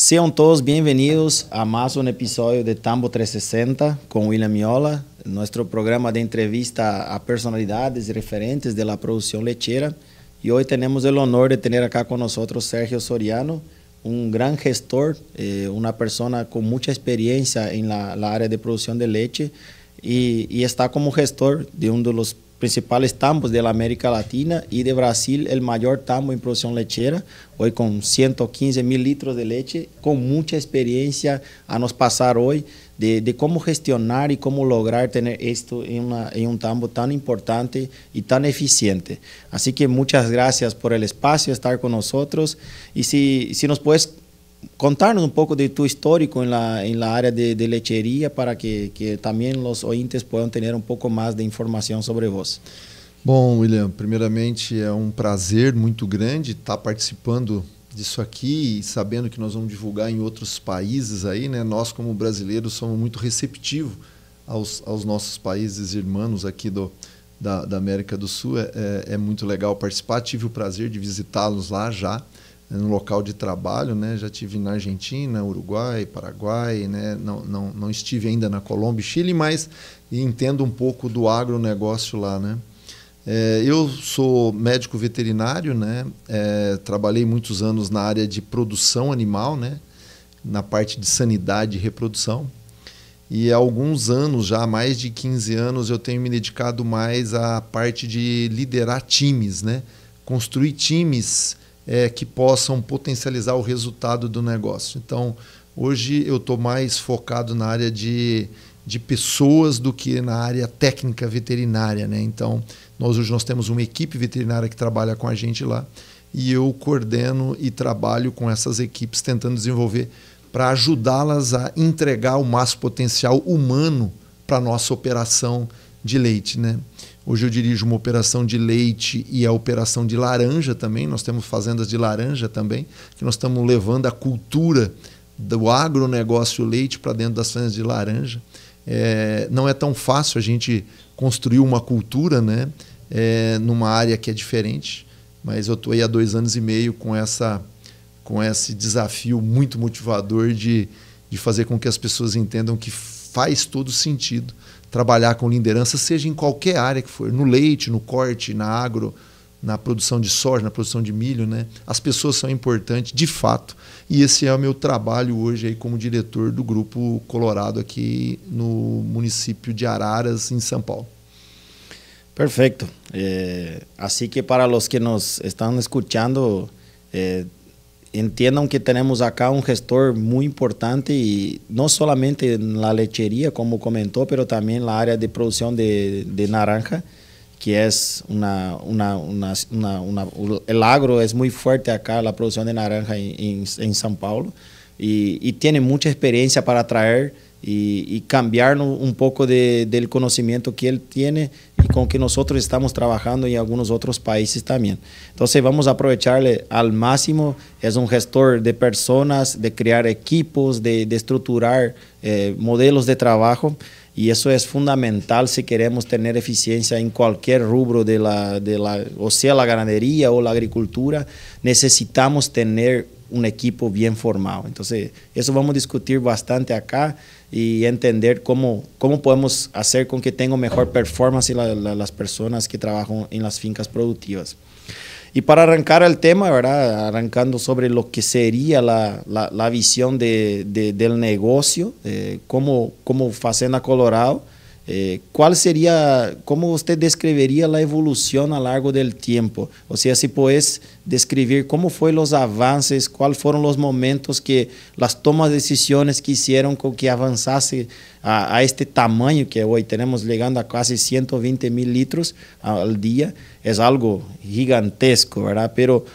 Sejam todos bem-vindos a mais um episódio de Tambo 360 com William Miola, nosso programa de entrevista a personalidades e referentes da produção lechera. E hoje temos o honor de ter aqui conosco Sergio Soriano, um grande gestor, uma pessoa com muita experiência na área de produção de leite e está como gestor de um dos principais tambos da América Latina e de Brasil, o maior tambo em produção lechera, hoje com 115 mil litros de leite, com muita experiência a nos passar hoje de como gestionar e como lograr ter isto em tambo tão importante e tão eficiente. Assim que muitas graças por el espaço, estar com nós. E se nos puedes contar-nos um pouco de tu histórico en la área de lechería para que também os oyentes possam ter um pouco mais de informação sobre vos. Bom, William, primeiramente é um prazer muito grande estar participando disso aqui e sabendo que nós vamos divulgar em outros países aí, né? Nós, como brasileiros, somos muito receptivos aos nossos países irmãos aqui da América do Sul. É muito legal participar. Tive o prazer de visitá-los lá já, no local de trabalho, né? Já estive na Argentina, Uruguai, Paraguai, né? Não estive ainda na Colômbia e Chile, mas entendo um pouco do agronegócio lá, né? Eu sou médico veterinário, né? Trabalhei muitos anos na área de produção animal, né? Na parte de sanidade e reprodução. E há alguns anos, já há mais de 15 anos, eu tenho me dedicado mais à parte de liderar times, né? Construir times que possam potencializar o resultado do negócio. Então, hoje eu estou mais focado na área de pessoas do que na área técnica veterinária, né? Então, hoje nós temos uma equipe veterinária que trabalha com a gente lá e eu coordeno e trabalho com essas equipes tentando desenvolver para ajudá-las a entregar o máximo potencial humano para a nossa operação de leite, né? Hoje eu dirijo uma operação de leite e a operação de laranja também. Nós temos fazendas de laranja também, que nós estamos levando a cultura do agronegócio leite para dentro das fazendas de laranja. Não é tão fácil a gente construir uma cultura, né? Numa área que é diferente, mas eu estou aí há 2 anos e meio com esse desafio muito motivador de fazer com que as pessoas entendam que faz todo sentido trabalhar com liderança, seja em qualquer área que for, no leite, no corte, na agro, na produção de soja, na produção de milho, né? As pessoas são importantes, de fato, e esse é o meu trabalho hoje aí como diretor do Grupo Colorado aqui no município de Araras, em São Paulo. Perfeito. Assim que para os que nos estão escutando, entendam que temos acá um gestor muito importante e não somente na lecheria, como comentou, mas também na área de produção de naranja, que é o agro é muito forte acá, a produção de naranja em São Paulo, e tem muita experiência para atrair e cambiar um pouco do conhecimento que ele tem e com que nós estamos trabalhando em alguns outros países também. Então, vamos aproveitar-le ao máximo. É um gestor de pessoas, de criar equipos, de estruturar modelos de trabalho, e isso é fundamental se queremos ter eficiência em qualquer rubro ou seja, a ganaderia ou a agricultura. Necessitamos ter um equipo bem formado. Então, isso vamos discutir bastante acá e entender como podemos fazer com que tenham melhor performance as pessoas que trabalham em las fincas produtivas. E para arrancar o tema, ¿verdad? Arrancando sobre o que seria a visão del negócio, como Fazenda Colorado, ¿cuál sería, cómo usted describiría la evolución a lo largo del tiempo? O sea, si puedes describir cómo fueron los avances, cuáles fueron los momentos que las tomas de decisiones que hicieron con que avanzase a este tamaño que hoy tenemos, llegando a casi 120 mil litros al día. Es algo gigantesco, ¿verdad? Pero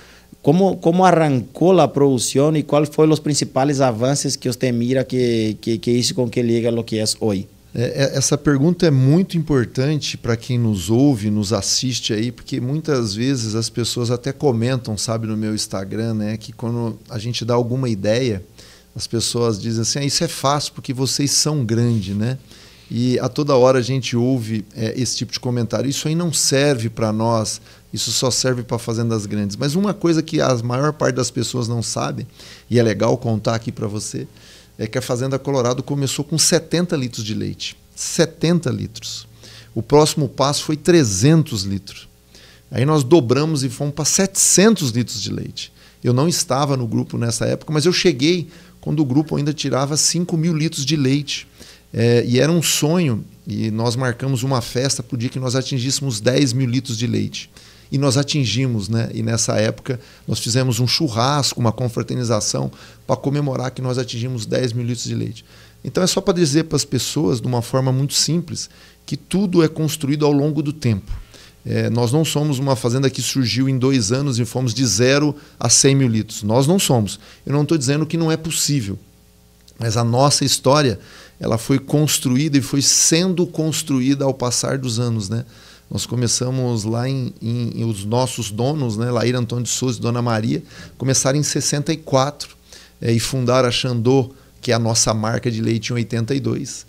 ¿cómo arrancó la producción y cuáles fueron los principales avances que usted mira que hizo con que llegue a lo que es hoy? Essa pergunta é muito importante para quem nos ouve, nos assiste aí, porque muitas vezes as pessoas até comentam, sabe, no meu Instagram, né, que quando a gente dá alguma ideia, as pessoas dizem assim, isso é fácil porque vocês são grandes, né? E a toda hora a gente ouve esse tipo de comentário. Isso aí não serve para nós, isso só serve para fazendas grandes. Mas uma coisa que a maior parte das pessoas não sabe, e é legal contar aqui para você, é que a Fazenda Colorado começou com 70 litros de leite. 70 litros. O próximo passo foi 300 litros. Aí nós dobramos e fomos para 700 litros de leite. Eu não estava no grupo nessa época, mas eu cheguei quando o grupo ainda tirava 5.000 litros de leite. E era um sonho, e nós marcamos uma festa para o dia que nós atingíssemos 10.000 litros de leite. E nós atingimos, né? E nessa época nós fizemos um churrasco, uma confraternização para comemorar que nós atingimos 10.000 litros de leite. Então é só para dizer para as pessoas, de uma forma muito simples, que tudo é construído ao longo do tempo. Nós não somos uma fazenda que surgiu em 2 anos e fomos de 0 a 100.000 litros. Nós não somos. Eu não estou dizendo que não é possível. Mas a nossa história, ela foi construída e foi sendo construída ao passar dos anos, né? Nós começamos lá os nossos donos, né, Laíra Antônio de Souza e Dona Maria, começaram em 64 e fundaram a Xandô, que é a nossa marca de leite, em 82.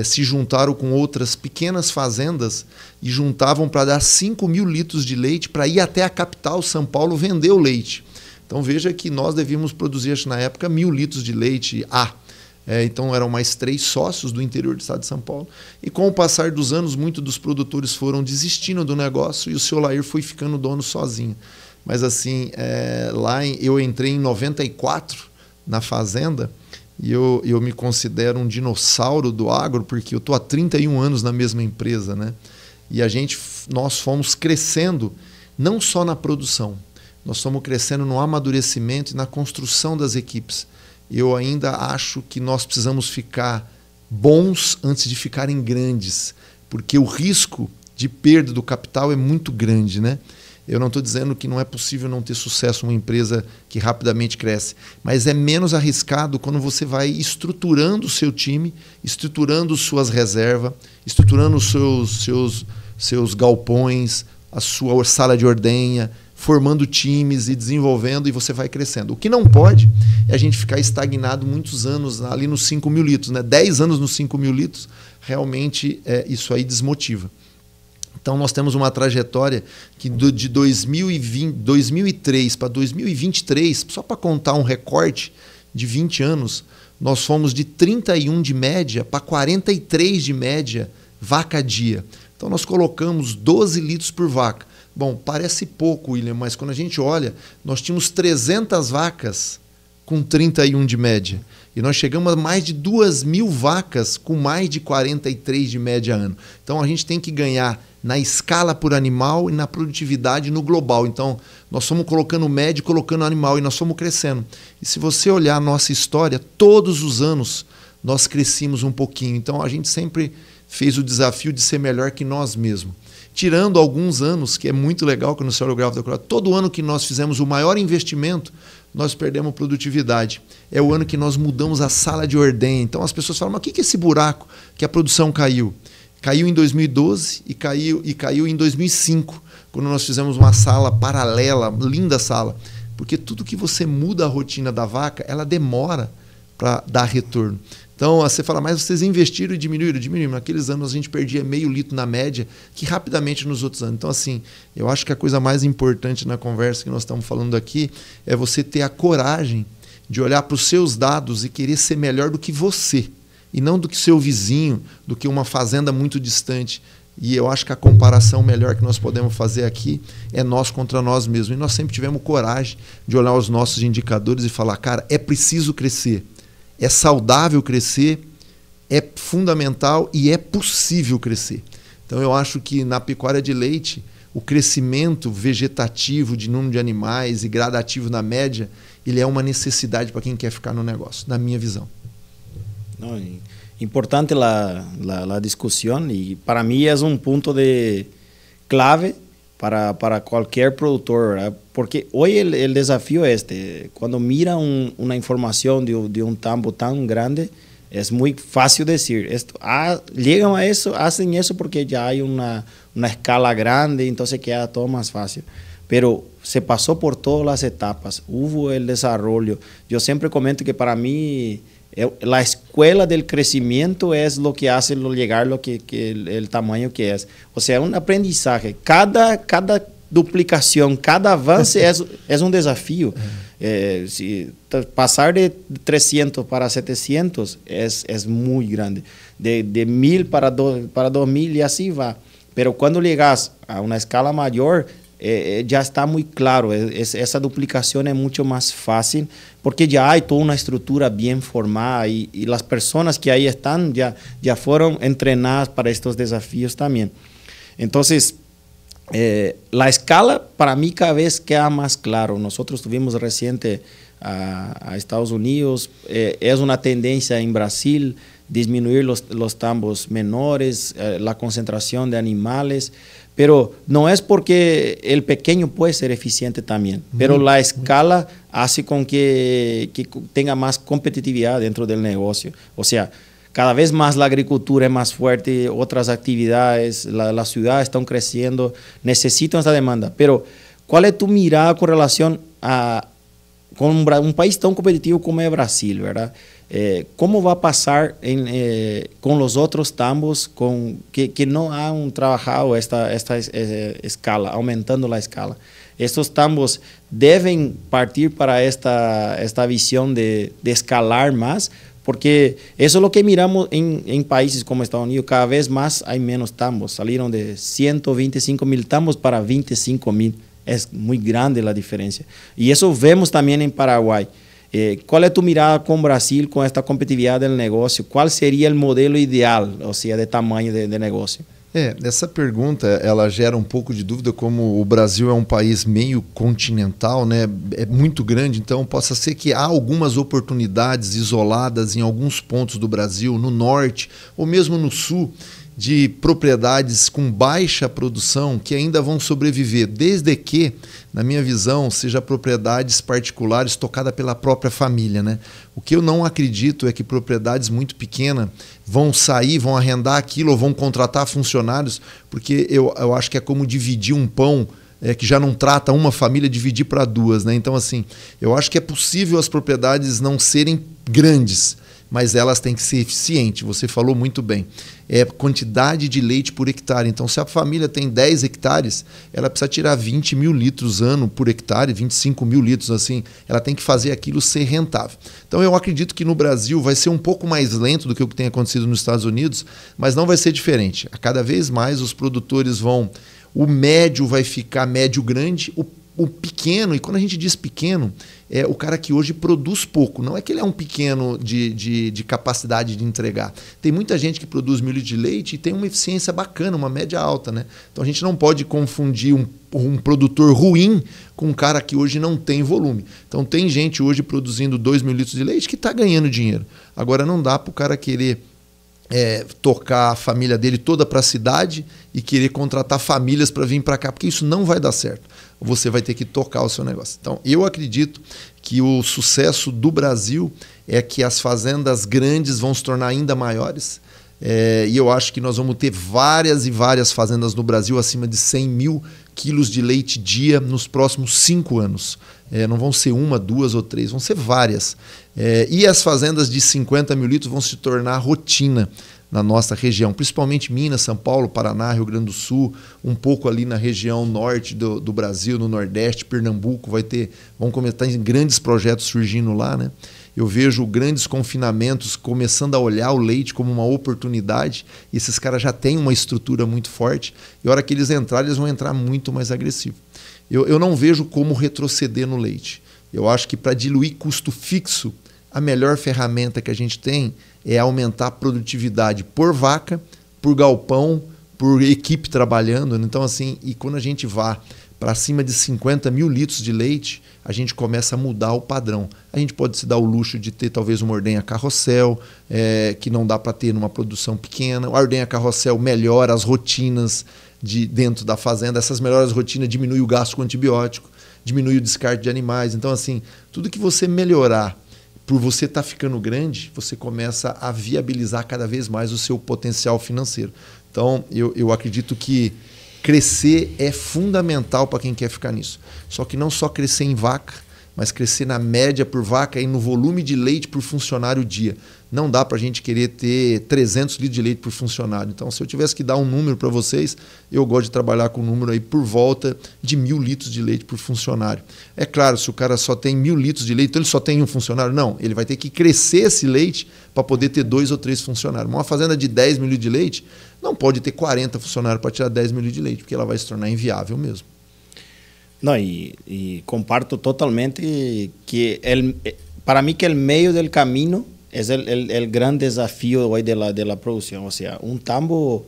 Se juntaram com outras pequenas fazendas e juntavam para dar 5.000 litros de leite para ir até a capital, São Paulo, vender o leite. Então veja que nós devíamos produzir, acho, na época, 1.000 litros de leite então eram mais 3 sócios do interior do estado de São Paulo. E com o passar dos anos, muitos dos produtores foram desistindo do negócio e o seu Lair foi ficando dono sozinho. Mas assim, eu entrei em 94 na fazenda e eu me considero um dinossauro do agro, porque eu estou há 31 anos na mesma empresa, né? E nós fomos crescendo não só na produção, nós fomos crescendo no amadurecimento e na construção das equipes. Eu ainda acho que nós precisamos ficar bons antes de ficarem grandes, porque o risco de perda do capital é muito grande, né? Eu não estou dizendo que não é possível não ter sucesso uma empresa que rapidamente cresce, mas é menos arriscado quando você vai estruturando o seu time, estruturando suas reservas, estruturando os seus galpões, a sua sala de ordenha, formando times e desenvolvendo, e você vai crescendo. O que não pode é a gente ficar estagnado muitos anos ali nos 5.000 litros, né? 10 anos nos 5.000 litros, realmente isso aí desmotiva. Então nós temos uma trajetória que de 2003 para 2023, só para contar um recorte de 20 anos, nós fomos de 31 de média para 43 de média vaca dia. Então nós colocamos 12 litros por vaca. Bom, parece pouco, William, mas quando a gente olha, nós tínhamos 300 vacas com 31 de média. E nós chegamos a mais de 2.000 vacas com mais de 43 de média ano. Então a gente tem que ganhar na escala por animal e na produtividade no global. Então nós fomos colocando média e colocando animal e nós fomos crescendo. E se você olhar a nossa história, todos os anos nós crescimos um pouquinho. Então a gente sempre fez o desafio de ser melhor que nós mesmos. Tirando alguns anos, que é muito legal que no Céu Gráfico da Colorado, todo ano que nós fizemos o maior investimento, nós perdemos produtividade. É o ano que nós mudamos a sala de ordenha. Então as pessoas falam, mas o que é esse buraco que a produção caiu? Caiu em 2012 e caiu em 2005, quando nós fizemos uma sala paralela, linda sala. Porque tudo que você muda a rotina da vaca, ela demora para dar retorno. Então, você fala, mas vocês investiram e diminuíram? Diminuíram. Naqueles anos a gente perdia meio litro na média, que rapidamente nos outros anos. Então, assim, eu acho que a coisa mais importante na conversa que nós estamos falando aqui é você ter a coragem de olhar para os seus dados e querer ser melhor do que você, e não do que seu vizinho, do que uma fazenda muito distante. E eu acho que a comparação melhor que nós podemos fazer aqui é nós contra nós mesmos. E nós sempre tivemos coragem de olhar os nossos indicadores e falar, cara, é preciso crescer. É saudável crescer, é fundamental e é possível crescer. Então eu acho que na pecuária de leite, o crescimento vegetativo de número de animais e gradativo na média, ele é uma necessidade para quem quer ficar no negócio, na minha visão. No, importante la discusión y para mí es un punto de clave para cualquier productor, ¿verdad? Porque hoy el desafío es cuando mira una información de un campo tan grande, es muy fácil decir, llegan a eso, hacen eso porque ya hay una escala grande, entonces queda todo más fácil. Pero se pasó por todas las etapas, hubo el desarrollo. Yo siempre comento que para mí La escuela del crecimiento es lo que hace llegar el tamaño que es. O sea, un aprendizaje. Cada duplicación, cada avance es un desafío. Si pasar de 300 para 700 es muy grande. De 1000 para 2000 y así va. Pero cuando llegas a una escala mayor, ya está muy claro. Esa duplicación es mucho más fácil porque ya hay toda una estructura bien formada y las personas que ahí están ya fueron entrenadas para estos desafíos también. Entonces, la escala para mí cada vez queda más claro. Nosotros tuvimos reciente a Estados Unidos, es una tendencia en Brasil disminuir los tambos menores, la concentración de animales, pero no es porque el pequeño puede ser eficiente también, pero la escala hace con que tenga más competitividad dentro del negocio. O sea, cada vez más la agricultura es más fuerte, otras actividades, las ciudades están creciendo, necesitan esta demanda. Pero, ¿cuál es tu mirada con relación con un país tan competitivo como es Brasil, verdad? ¿Cómo va a pasar con los otros tambos que no han trabajado esta escala, aumentando la escala? Estos tambos deben partir para esta visión de escalar más, porque eso es lo que miramos en países como Estados Unidos. Cada vez más hay menos tambos. Salieron de 125,000 tambos para 25,000. Es muy grande la diferencia. Y eso vemos también en Paraguay. ¿Cuál es tu mirada con Brasil, con esta competitividad del negocio? ¿Cuál sería el modelo ideal, o sea, de tamanho de negocio? Essa pergunta ela gera pouco de dúvida, como o Brasil é país meio continental, né? É muito grande, então possa ser que há algumas oportunidades isoladas em alguns pontos do Brasil, no norte ou mesmo no sul, de propriedades com baixa produção que ainda vão sobreviver, desde que, na minha visão, seja propriedades particulares tocadas pela própria família, né? O que eu não acredito é que propriedades muito pequenas vão sair, vão arrendar aquilo ou vão contratar funcionários, porque eu acho que é como dividir um pão que já não trata uma família, dividir para duas, né? Então, assim, eu acho que é possível as propriedades não serem grandes, mas elas têm que ser eficientes. Você falou muito bem. É quantidade de leite por hectare. Então, se a família tem 10 hectares, ela precisa tirar 20 mil litros ano por hectare, 25 mil litros, assim. Ela tem que fazer aquilo ser rentável. Então, eu acredito que no Brasil vai ser um pouco mais lento do que o que tem acontecido nos Estados Unidos, mas não vai ser diferente. A cada vez mais os produtores vão... O médio vai ficar médio-grande, o pequeno, e quando a gente diz pequeno, é o cara que hoje produz pouco. Não é que ele é um pequeno de capacidade de entregar. Tem muita gente que produz 1.000 litros de leite e tem uma eficiência bacana, uma média alta, né? Então a gente não pode confundir um produtor ruim com um cara que hoje não tem volume. Então tem gente hoje produzindo 2.000 litros de leite que está ganhando dinheiro. Agora não dá para o cara querer tocar a família dele toda para a cidade e querer contratar famílias para vir para cá, porque isso não vai dar certo. Você vai ter que tocar o seu negócio. Então, eu acredito que o sucesso do Brasil é que as fazendas grandes vão se tornar ainda maiores. E eu acho que nós vamos ter várias e várias fazendas no Brasil acima de 100 mil quilos de leite dia nos próximos 5 anos. Não vão ser uma, duas ou três, vão ser várias. E as fazendas de 50 mil litros vão se tornar rotina na nossa região, principalmente Minas, São Paulo, Paraná, Rio Grande do Sul, um pouco ali na região norte do Brasil, no Nordeste, Pernambuco, vão começar grandes projetos surgindo lá, né? Eu vejo grandes confinamentos começando a olhar o leite como uma oportunidade, e esses caras já têm uma estrutura muito forte, e a hora que eles entrarem, eles vão entrar muito mais agressivo. Eu não vejo como retroceder no leite. Eu acho que para diluir custo fixo, a melhor ferramenta que a gente tem é aumentar a produtividade por vaca, por galpão, por equipe trabalhando. Então, assim, e quando a gente vá para cima de 50 mil litros de leite, a gente começa a mudar o padrão. A gente pode se dar o luxo de ter talvez uma ordenha carrossel, que não dá para ter numa produção pequena. A ordenha carrossel melhora as rotinas dentro da fazenda. Essas melhores rotinas diminuem o gasto com antibiótico, diminui o descarte de animais. Então, assim, tudo que você melhorar por você estar ficando grande, você começa a viabilizar cada vez mais o seu potencial financeiro. Então, eu acredito que crescer é fundamental para quem quer ficar nisso. Só que não só crescer em vaca, mas crescer na média por vaca e no volume de leite por funcionário dia. Não dá para a gente querer ter 300 litros de leite por funcionário. Então, se eu tivesse que dar um número para vocês, eu gosto de trabalhar com um número aí por volta de 1.000 litros de leite por funcionário. É claro, se o cara só tem 1.000 litros de leite, então ele só tem um funcionário? Não, ele vai ter que crescer esse leite para poder ter 2 ou 3 funcionários. Uma fazenda de 10 mil litros de leite não pode ter 40 funcionários para tirar 10 mil litros de leite, porque ela vai se tornar inviável mesmo. No, y comparto totalmente que para mí que el medio del camino es el gran desafío hoy de la producción. O sea, un tambo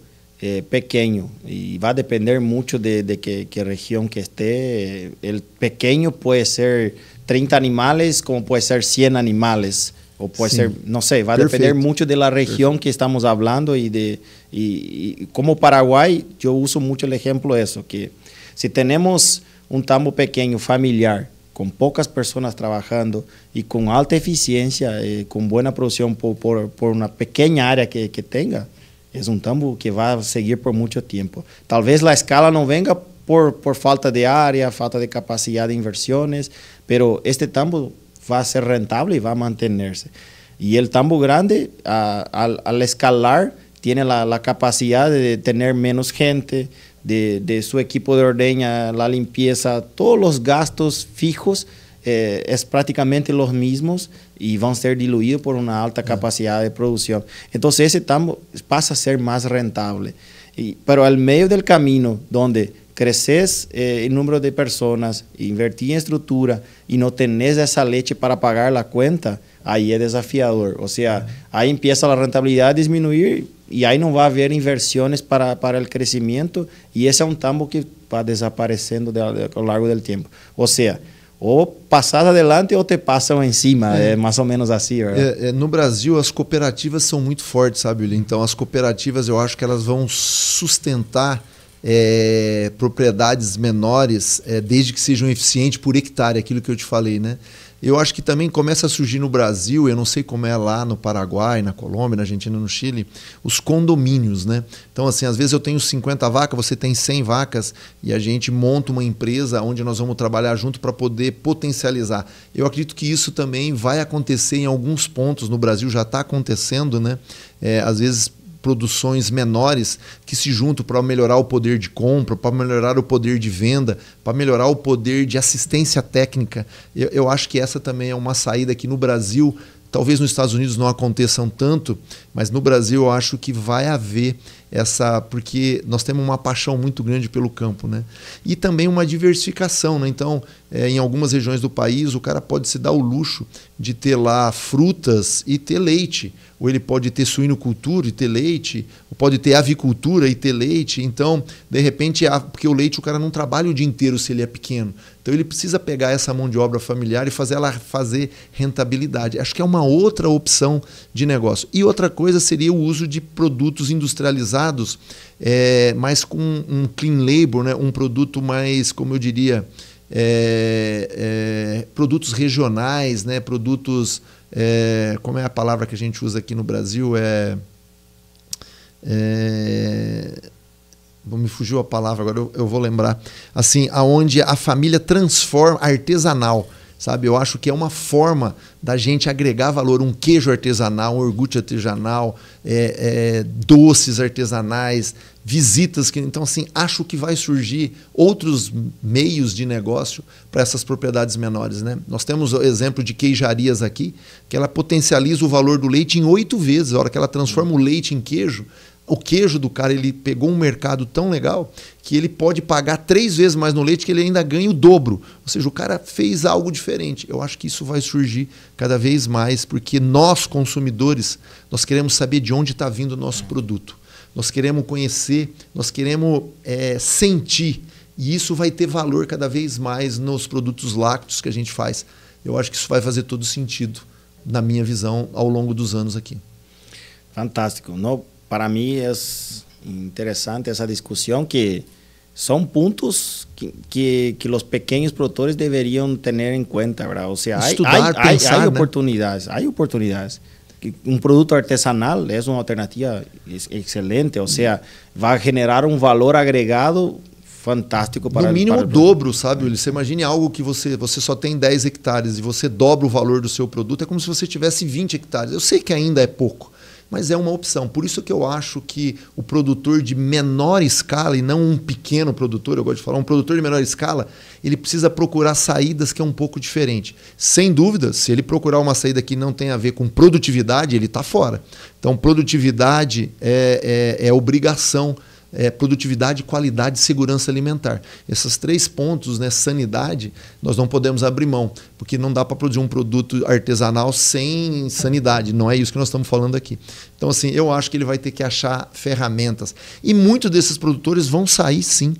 pequeño, y va a depender mucho de qué región que esté. El pequeño puede ser 30 animales como puede ser 100 animales. O puede ser, no sé, va a depender mucho de la región que estamos hablando. Y como Paraguay, yo uso mucho el ejemplo de eso, que si tenemos un tambo pequeño, familiar, con pocas personas trabajando y con alta eficiencia, con buena producción por una pequeña área que tenga, es un tambo que va a seguir por mucho tiempo. Tal vez la escala no venga por falta de área, falta de capacidad de inversiones, pero este tambo va a ser rentable y va a mantenerse. Y el tambo grande, al escalar, tiene la capacidad de tener menos gente, de su equipo de ordeña, la limpieza, todos los gastos fijos es prácticamente los mismos y van a ser diluidos por una alta capacidad de producción. Entonces ese tambo pasa a ser más rentable. Pero al medio del camino, donde creces el número de personas, invertís en estructura y no tenés esa leche para pagar la cuenta, ahí es desafiador. O sea, ahí empieza la rentabilidad a disminuir y ahí no va a haber inversiones para el crecimiento, y ese es un tambo que va desapareciendo a lo largo del tiempo. O sea, ou passar adelante ou te passam em cima, é mais ou menos assim. No Brasil, as cooperativas são muito fortes, sabe, William? Então, as cooperativas, eu acho que elas vão sustentar propriedades menores, desde que sejam eficientes por hectare, aquilo que eu te falei, né? Eu acho que também começa a surgir no Brasil, eu não sei como é lá no Paraguai, na Colômbia, na Argentina, no Chile, os condomínios, né? Então, assim, às vezes eu tenho 50 vacas, você tem 100 vacas e a gente monta uma empresa onde nós vamos trabalhar junto para poder potencializar. Eu acredito que isso também vai acontecer em alguns pontos no Brasil, já está acontecendo, né? Às vezes produções menores que se juntam para melhorar o poder de compra, para melhorar o poder de venda, para melhorar o poder de assistência técnica. Eu acho que essa também é uma saída que no Brasil, talvez nos Estados Unidos não aconteçam tanto, mas no Brasil eu acho que vai haver essa, porque nós temos uma paixão muito grande pelo campo, né? E também uma diversificação, né? Então, em algumas regiões do país, o cara pode se dar o luxo de ter lá frutas e ter leite, ou ele pode ter suinocultura e ter leite, ou pode ter avicultura e ter leite. Então, de repente, porque o leite o cara não trabalha o dia inteiro se ele é pequeno. Então, ele precisa pegar essa mão de obra familiar e fazer ela fazer rentabilidade. Acho que é uma outra opção de negócio. E outra coisa seria o uso de produtos industrializados, mas com um clean label, né? Um produto mais, como eu diria, produtos regionais, né? Produtos, como é a palavra que a gente usa aqui no Brasil? Me fugiu a palavra, agora eu vou lembrar. Assim, aonde a família transforma, artesanal, sabe? Eu acho que é uma forma da gente agregar valor, um queijo artesanal, um iogurte artesanal, doces artesanais, visitas. Então, assim, acho que vai surgir outros meios de negócio para essas propriedades menores, né? Nós temos o exemplo de queijarias aqui, que ela potencializa o valor do leite em 8 vezes. A hora que ela transforma o leite em queijo, o queijo do cara, ele pegou um mercado tão legal que ele pode pagar 3 vezes mais no leite, que ele ainda ganha o dobro. Ou seja, o cara fez algo diferente. Eu acho que isso vai surgir cada vez mais, porque nós, consumidores, nós queremos saber de onde está vindo o nosso produto. Nós queremos conhecer, nós queremos sentir. E isso vai ter valor cada vez mais nos produtos lácteos que a gente faz. Eu acho que isso vai fazer todo sentido, na minha visão, ao longo dos anos aqui. Fantástico. Para mí es interesante esa discusión, que son puntos que los pequeños productores deberían tener en cuenta, ¿verdad? O sea, hay oportunidades, hay oportunidades. Un producto artesanal es una alternativa excelente, o sea, va a generar un valor agregado fantástico para no mínimo para o dobro, sabe, Willi? Você imagine algo que você só tem 10 hectares e você dobra o valor do seu produto, é como se você tivesse 20 hectares. Eu sei que ainda é pouco, mas é uma opção. Por isso que eu acho que o produtor de menor escala, e não um pequeno produtor, eu gosto de falar, um produtor de menor escala, ele precisa procurar saídas que é um pouco diferente. Sem dúvida, se ele procurar uma saída que não tem a ver com produtividade, ele está fora. Então, produtividade é obrigação. Produtividade, qualidade e segurança alimentar. Esses 3 pontos, né, sanidade, nós não podemos abrir mão, porque não dá para produzir um produto artesanal sem sanidade. Não é isso que nós estamos falando aqui. Então, assim, eu acho que ele vai ter que achar ferramentas. E muitos desses produtores vão sair, sim.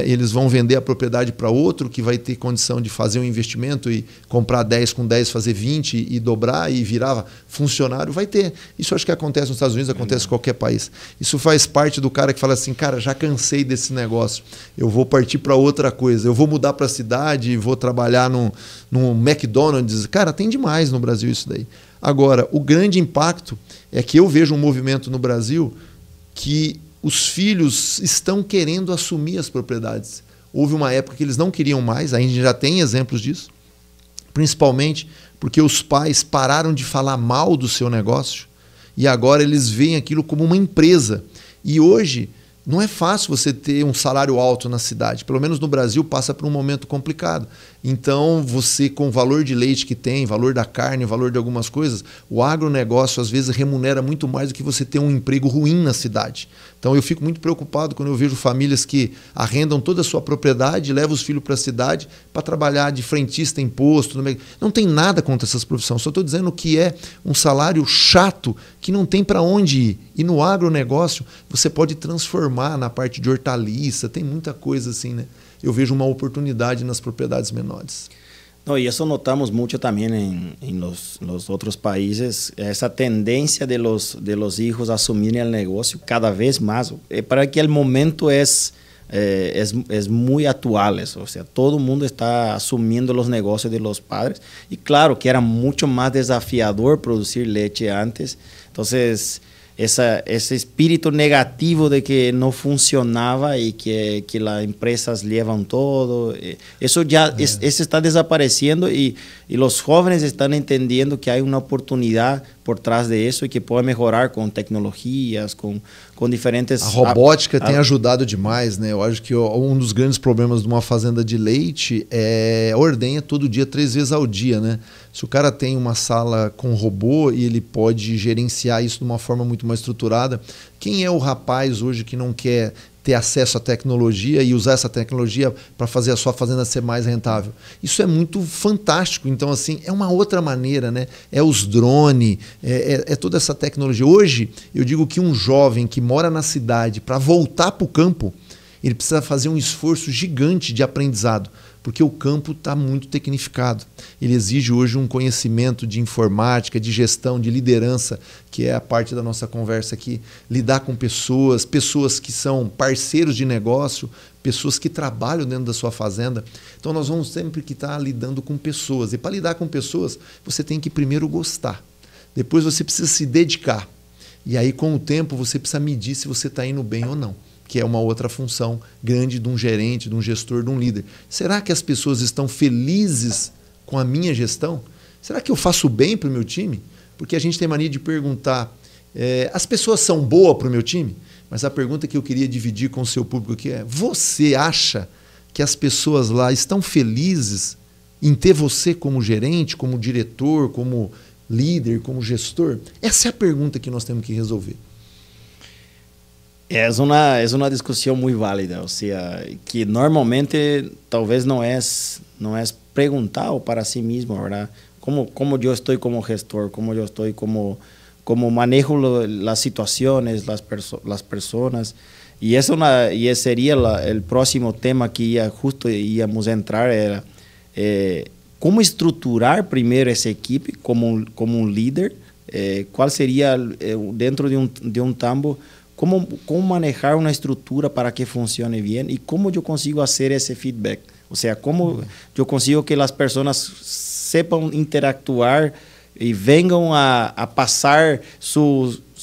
Eles vão vender a propriedade para outro que vai ter condição de fazer um investimento e comprar 10 com 10, fazer 20 e dobrar e virar funcionário, vai ter. Isso acho que acontece nos Estados Unidos, acontece em qualquer país. Isso faz parte do cara que fala assim, cara, já cansei desse negócio, eu vou partir para outra coisa, eu vou mudar para a cidade e vou trabalhar num McDonald's. Cara, tem demais no Brasil isso daí. Agora, o grande impacto é que eu vejo um movimento no Brasil que os filhos estão querendo assumir as propriedades. Houve uma época que eles não queriam mais, a gente já tem exemplos disso, principalmente porque os pais pararam de falar mal do seu negócio e agora eles veem aquilo como uma empresa. E hoje não é fácil você ter um salário alto na cidade, pelo menos no Brasil passa por um momento complicado. Então você, com o valor de leite que tem, valor da carne, valor de algumas coisas, o agronegócio às vezes remunera muito mais do que você ter um emprego ruim na cidade. Então eu fico muito preocupado quando eu vejo famílias que arrendam toda a sua propriedade, levam os filhos para a cidade para trabalhar de frentista em posto. Não tem nada contra essas profissões, só estou dizendo que é um salário chato que não tem para onde ir. E no agronegócio você pode transformar na parte de hortaliça, tem muita coisa assim, né? Eu vejo uma oportunidade nas propriedades menores. No, y eso notamos mucho también en los otros países, esa tendencia de los hijos a asumir el negocio cada vez más, para que el momento es muy actual eso, o sea, todo el mundo está asumiendo los negocios de los padres, y claro que era mucho más desafiador producir leche antes, entonces ese espíritu negativo de que no funcionaba y que las empresas llevan todo, eso ya eso está desapareciendo y los jóvenes están entendiendo que hay una oportunidad por trás de isso e que pode melhorar com tecnologias, com diferentes... A robótica tem ajudado demais, né? Eu acho que um dos grandes problemas de uma fazenda de leite é ordenha todo dia, 3 vezes ao dia, né? Se o cara tem uma sala com robô e ele pode gerenciar isso de uma forma muito mais estruturada, quem é o rapaz hoje que não quer ter acesso à tecnologia e usar essa tecnologia para fazer a sua fazenda ser mais rentável? Isso é muito fantástico. Então, assim, é uma outra maneira, né? É os drones, é toda essa tecnologia. Hoje, eu digo que um jovem que mora na cidade, para voltar para o campo, ele precisa fazer um esforço gigante de aprendizado, porque o campo está muito tecnificado. Ele exige hoje um conhecimento de informática, de gestão, de liderança, que é a parte da nossa conversa aqui. Lidar com pessoas que são parceiros de negócio, pessoas que trabalham dentro da sua fazenda. Então nós vamos sempre que estar lidando com pessoas. E para lidar com pessoas, você tem que primeiro gostar. Depois você precisa se dedicar. E aí, com o tempo, você precisa medir se você está indo bem ou não, que é uma outra função grande de um gerente, de um gestor, de um líder. Será que as pessoas estão felizes com a minha gestão? Será que eu faço bem para o meu time? Porque a gente tem mania de perguntar, as pessoas são boas para o meu time? Mas a pergunta que eu queria dividir com o seu público aqui é, você acha que as pessoas lá estão felizes em ter você como gerente, como diretor, como líder, como gestor? Essa é a pergunta que nós temos que resolver. É uma discussão muito válida, ou seja, que normalmente talvez não é perguntar para si mesmo, verdade? Como eu estou como gestor, como eu estou como manejo as situações, as pessoas, e esse seria o próximo tema que justo íamos entrar, era como estruturar primeiro essa equipe como um líder, qual seria dentro de um tambo. Como manejar uma estrutura para que funcione bem e como eu consigo fazer esse feedback. Ou seja, como eu consigo que as pessoas sepam interactuar e venham a passar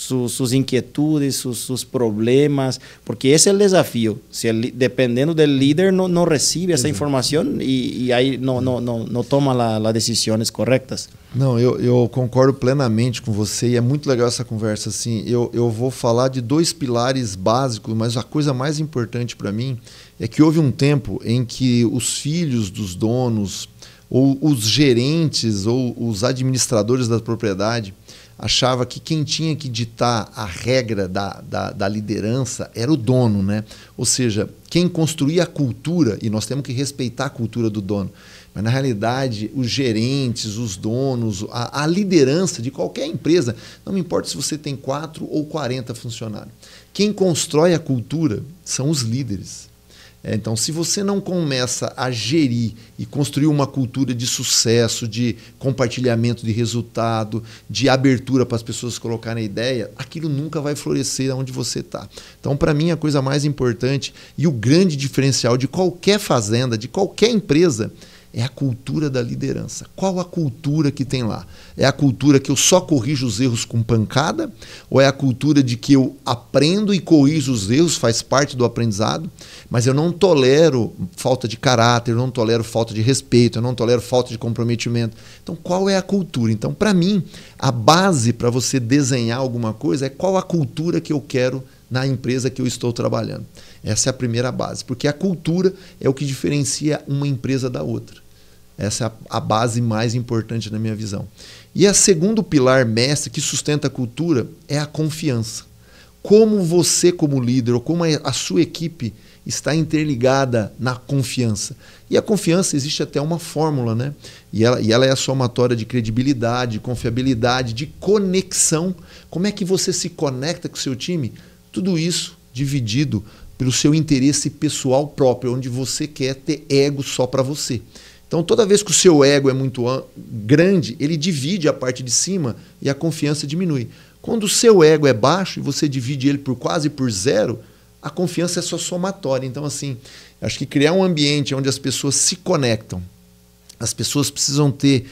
sus inquietudes, sus problemas, porque esse é o desafio. Se dependendo do líder, não recebe essa informação e aí não toma as decisões corretas. Não, eu concordo plenamente com você e é muito legal essa conversa. Assim, eu vou falar de 2 pilares básicos, mas a coisa mais importante para mim é que houve um tempo em que os filhos dos donos, ou os gerentes, ou os administradores da propriedade, achava que quem tinha que ditar a regra da liderança era o dono, né? Ou seja, quem construía a cultura, e nós temos que respeitar a cultura do dono, mas na realidade os gerentes, os donos, a liderança de qualquer empresa, não me importa se você tem 4 ou 40 funcionários, quem constrói a cultura são os líderes. Então, se você não começa a gerir e construir uma cultura de sucesso, de compartilhamento de resultado, de abertura para as pessoas colocarem a ideia, aquilo nunca vai florescer onde você está. Então, para mim, a coisa mais importante e o grande diferencial de qualquer fazenda, de qualquer empresa, é a cultura da liderança. Qual a cultura que tem lá? É a cultura que eu só corrijo os erros com pancada? Ou é a cultura de que eu aprendo e corrijo os erros, faz parte do aprendizado, mas eu não tolero falta de caráter, eu não tolero falta de respeito, eu não tolero falta de comprometimento. Então, qual é a cultura? Então, para mim, a base para você desenhar alguma coisa é qual a cultura que eu quero na empresa que eu estou trabalhando. Essa é a primeira base, porque a cultura é o que diferencia uma empresa da outra. Essa é a base mais importante na minha visão. E o segundo pilar mestre que sustenta a cultura é a confiança. Como você, como líder, ou como a sua equipe está interligada na confiança. E a confiança, existe até uma fórmula, né? E ela é a somatória de credibilidade, de confiabilidade, de conexão. Como é que você se conecta com o seu time? Tudo isso dividido pelo seu interesse pessoal próprio, onde você quer ter ego só para você. Então, toda vez que o seu ego é muito grande, ele divide a parte de cima e a confiança diminui. Quando o seu ego é baixo e você divide ele quase por 0, a confiança é só somatória. Então, assim, acho que criar um ambiente onde as pessoas se conectam, as pessoas precisam ter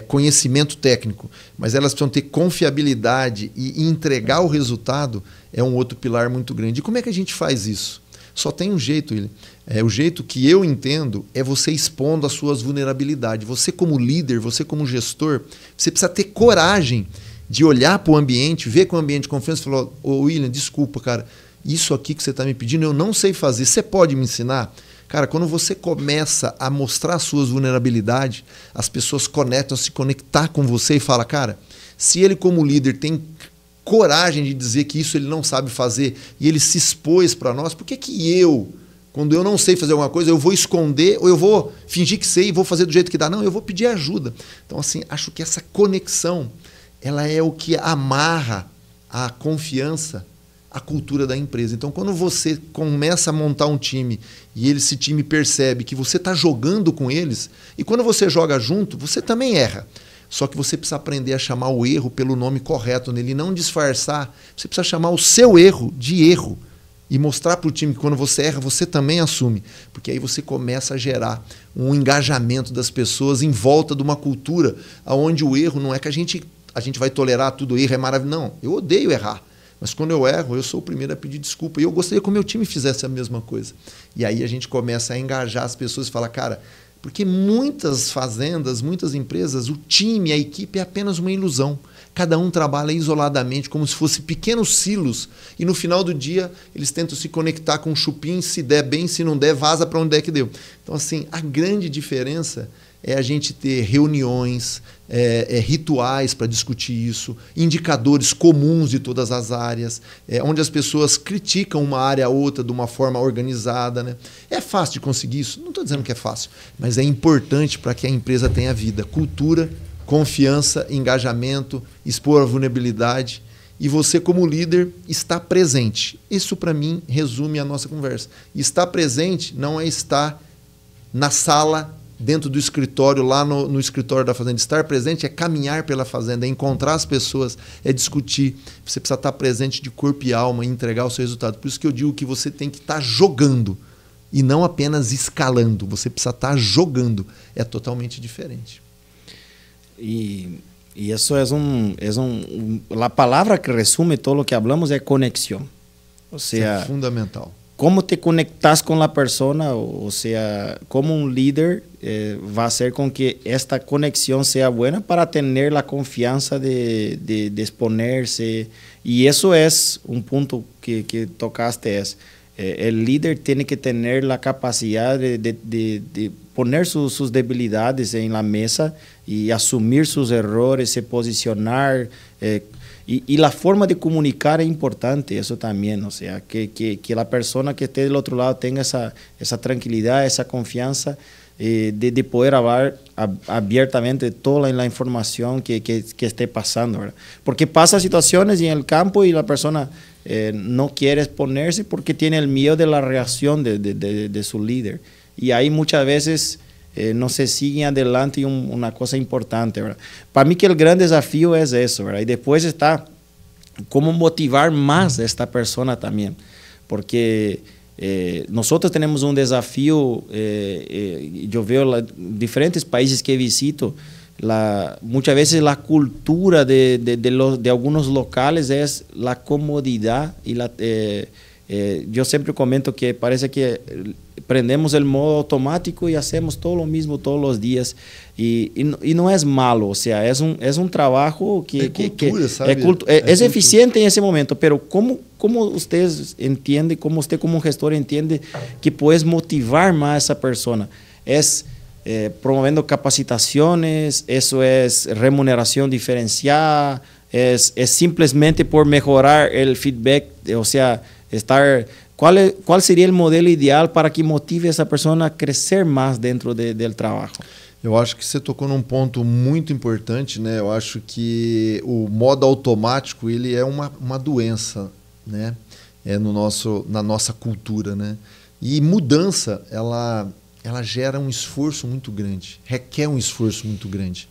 conhecimento técnico, mas elas precisam ter confiabilidade e entregar o resultado é um outro pilar muito grande. E como é que a gente faz isso? Só tem um jeito, William. O jeito que eu entendo é você expondo as suas vulnerabilidades. Você como líder, você como gestor, você precisa ter coragem de olhar para o ambiente, ver com o ambiente de confiança e falar: ô William, desculpa, cara, isso aqui que você está me pedindo eu não sei fazer, você pode me ensinar? Cara, quando você começa a mostrar as suas vulnerabilidades, as pessoas conectam a se conectar com você e falam: cara, se ele como líder tem coragem de dizer que isso ele não sabe fazer e ele se expôs para nós, por que eu, quando eu não sei fazer alguma coisa, eu vou esconder ou eu vou fingir que sei e vou fazer do jeito que dá? Não, eu vou pedir ajuda. Então, assim, acho que essa conexão, ela é o que amarra a confiança, a cultura da empresa. Então, quando você começa a montar um time e esse time percebe que você está jogando com eles, e quando você joga junto, você também erra. Só que você precisa aprender a chamar o erro pelo nome correto nele, não disfarçar. Você precisa chamar o seu erro de erro e mostrar para o time que quando você erra, você também assume. Porque aí você começa a gerar um engajamento das pessoas em volta de uma cultura onde o erro não é que a gente vai tolerar tudo, erro é maravilhoso. Não, eu odeio errar. Mas quando eu erro, eu sou o primeiro a pedir desculpa. E eu gostaria que o meu time fizesse a mesma coisa. E aí a gente começa a engajar as pessoas e fala: cara, porque muitas fazendas, muitas empresas, o time, a equipe é apenas uma ilusão. Cada um trabalha isoladamente, como se fossem pequenos silos. E no final do dia, eles tentam se conectar com o chupim, se der bem, se não der, vaza para onde é que deu. Então, assim, a grande diferença é a gente ter reuniões, rituais para discutir isso, indicadores comuns de todas as áreas, onde as pessoas criticam uma área a outra de uma forma organizada, né? É fácil de conseguir isso? Não estou dizendo que é fácil, mas é importante para que a empresa tenha vida. Cultura, confiança, engajamento, expor a vulnerabilidade. E você, como líder, está presente. Isso, para mim, resume a nossa conversa. Estar presente não é estar na sala, dentro do escritório, lá no escritório da fazenda. Estar presente é caminhar pela fazenda, é encontrar as pessoas, é discutir. Você precisa estar presente de corpo e alma e entregar o seu resultado. Por isso que eu digo que você tem que estar jogando e não apenas escalando. Você precisa estar jogando. É totalmente diferente. E Y eso la palabra que resume todo lo que hablamos es conexión. O sea, es fundamental. Cómo te conectas con la persona, o sea, cómo un líder va a hacer con que esta conexión sea buena para tener la confianza de exponerse. Y eso es un punto que tocaste, el líder tiene que tener la capacidad de poner sus debilidades en la mesa y asumir sus errores, se posicionar. Y la forma de comunicar es importante, eso también, o sea, que la persona que esté del otro lado tenga esa tranquilidad, esa confianza de poder hablar abiertamente toda la información que esté pasando, ¿verdad? Porque pasa situaciones en el campo y la persona no quiere exponerse porque tiene el miedo de la reacción de su líder. Y ahí muchas veces no se sigue adelante y una cosa importante, ¿verdad? Para mí que el gran desafío es eso, ¿verdad? Y después está cómo motivar más a esta persona también, porque nosotros tenemos un desafío, yo veo diferentes países que visito, muchas veces la cultura de algunos locales es la comodidad y yo siempre comento que parece que prendemos el modo automático y hacemos todo lo mismo todos los días y no es malo, o sea, es un trabajo que es eficiente en ese momento, pero ¿cómo ustedes entienden, cómo usted como gestor entiende que puedes motivar más a esa persona? Es promoviendo capacitaciones, eso es remuneración diferenciada, es simplemente por mejorar el feedback, o sea, ¿cuál seria o modelo ideal para que motive essa persona a crescer mais dentro do trabalho? Eu acho que você tocou num ponto muito importante, né? Eu acho que o modo automático ele é uma doença, né? Na nossa cultura, né? E mudança ela gera um esforço muito grande, requer um esforço muito grande.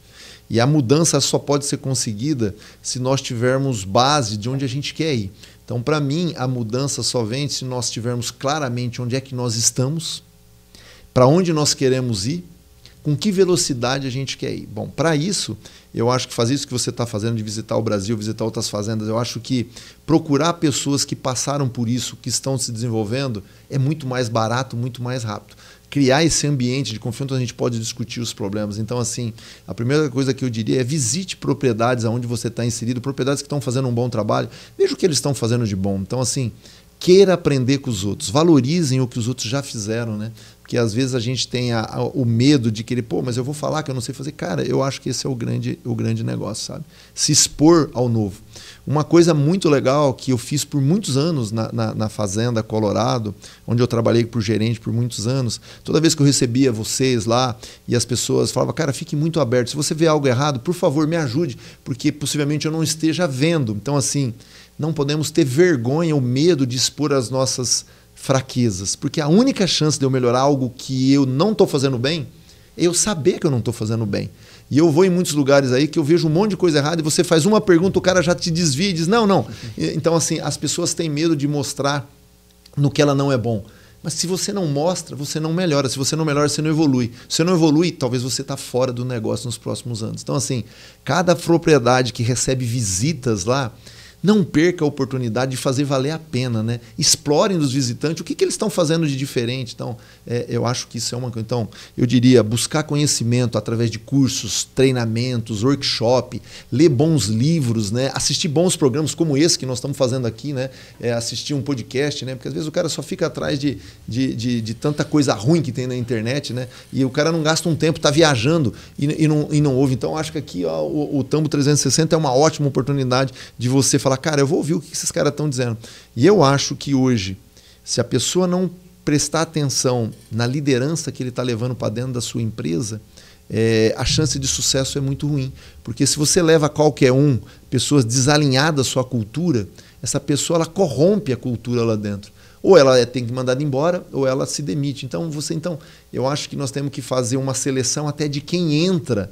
E a mudança só pode ser conseguida se nós tivermos base de onde a gente quer ir. Então, para mim, a mudança só vem se nós tivermos claramente onde é que nós estamos, para onde nós queremos ir, com que velocidade a gente quer ir. Bom, para isso, eu acho que fazer isso que você está fazendo, de visitar o Brasil, visitar outras fazendas, eu acho que procurar pessoas que passaram por isso, que estão se desenvolvendo, é muito mais barato, muito mais rápido. Criar esse ambiente de confiança onde a gente pode discutir os problemas. Então, assim, a primeira coisa que eu diria é visite propriedades onde você está inserido, propriedades que estão fazendo um bom trabalho, veja o que eles estão fazendo de bom. Então, assim, queira aprender com os outros, valorizem o que os outros já fizeram, né? Porque às vezes a gente tem o medo de querer, mas eu vou falar que eu não sei fazer. Cara, eu acho que esse é o grande negócio, sabe? Se expor ao novo. Uma coisa muito legal que eu fiz por muitos anos na Fazenda Colorado, onde eu trabalhei por gerente por muitos anos, toda vez que eu recebia vocês lá e as pessoas falavam, cara, fique muito aberto, se você vê algo errado, por favor, me ajude, porque possivelmente eu não esteja vendo. Então, assim, não podemos ter vergonha ou medo de expor as nossas fraquezas, porque a única chance de eu melhorar algo que eu não estou fazendo bem é eu saber que eu não estou fazendo bem. E eu vou em muitos lugares aí que eu vejo um monte de coisa errada e você faz uma pergunta, o cara já te desvia e diz, não. Então, assim, as pessoas têm medo de mostrar no que ela não é bom. Mas se você não mostra, você não melhora. Se você não melhora, você não evolui. Se você não evolui, talvez você está fora do negócio nos próximos anos. Então, assim, cada propriedade que recebe visitas lá, não perca a oportunidade de fazer valer a pena, né? Explorem dos visitantes o que eles estão fazendo de diferente. Então, eu acho que isso é uma coisa. Então, eu diria, buscar conhecimento através de cursos, treinamentos, workshop, ler bons livros, né? Assistir bons programas como esse que nós estamos fazendo aqui, né? Assistir um podcast, né? Porque às vezes o cara só fica atrás de tanta coisa ruim que tem na internet, né? E o cara não gasta um tempo, está viajando e não ouve. Então, acho que aqui ó, o Tambo 360 é uma ótima oportunidade de você falar, cara, eu vou ouvir o que esses caras estão dizendo. E eu acho que hoje, se a pessoa não prestar atenção na liderança que ele está levando para dentro da sua empresa, a chance de sucesso é muito ruim. Porque se você leva qualquer pessoas desalinhadas à sua cultura, essa pessoa ela corrompe a cultura lá dentro. Ou ela tem que ser mandada embora, ou ela se demite. Então, eu acho que nós temos que fazer uma seleção até de quem entra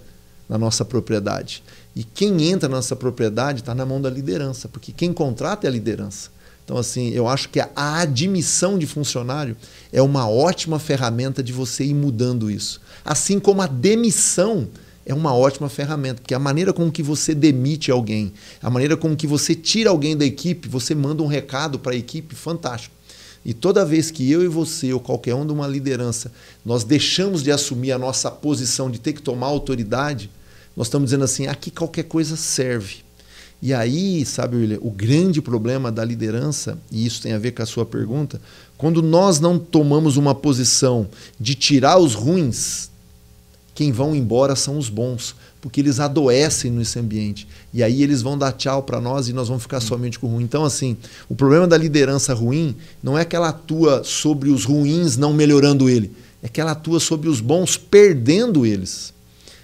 na nossa propriedade. E quem entra na nossa propriedade está na mão da liderança, porque quem contrata é a liderança. Então, assim, eu acho que a admissão de funcionário é uma ótima ferramenta de você ir mudando isso. Assim como a demissão é uma ótima ferramenta, porque a maneira como que você demite alguém, a maneira como que você tira alguém da equipe, você manda um recado para a equipe fantástico. E toda vez que eu e você, ou qualquer um de uma liderança, nós deixamos de assumir a nossa posição de ter que tomar autoridade, nós estamos dizendo assim, aqui qualquer coisa serve. E aí, sabe, William, o grande problema da liderança, e isso tem a ver com a sua pergunta, quando nós não tomamos uma posição de tirar os ruins, quem vão embora são os bons, porque eles adoecem nesse ambiente. E aí eles vão dar tchau para nós e nós vamos ficar somente com o ruim. Então, assim, o problema da liderança ruim não é que ela atua sobre os ruins não melhorando ele, é que ela atua sobre os bons perdendo eles.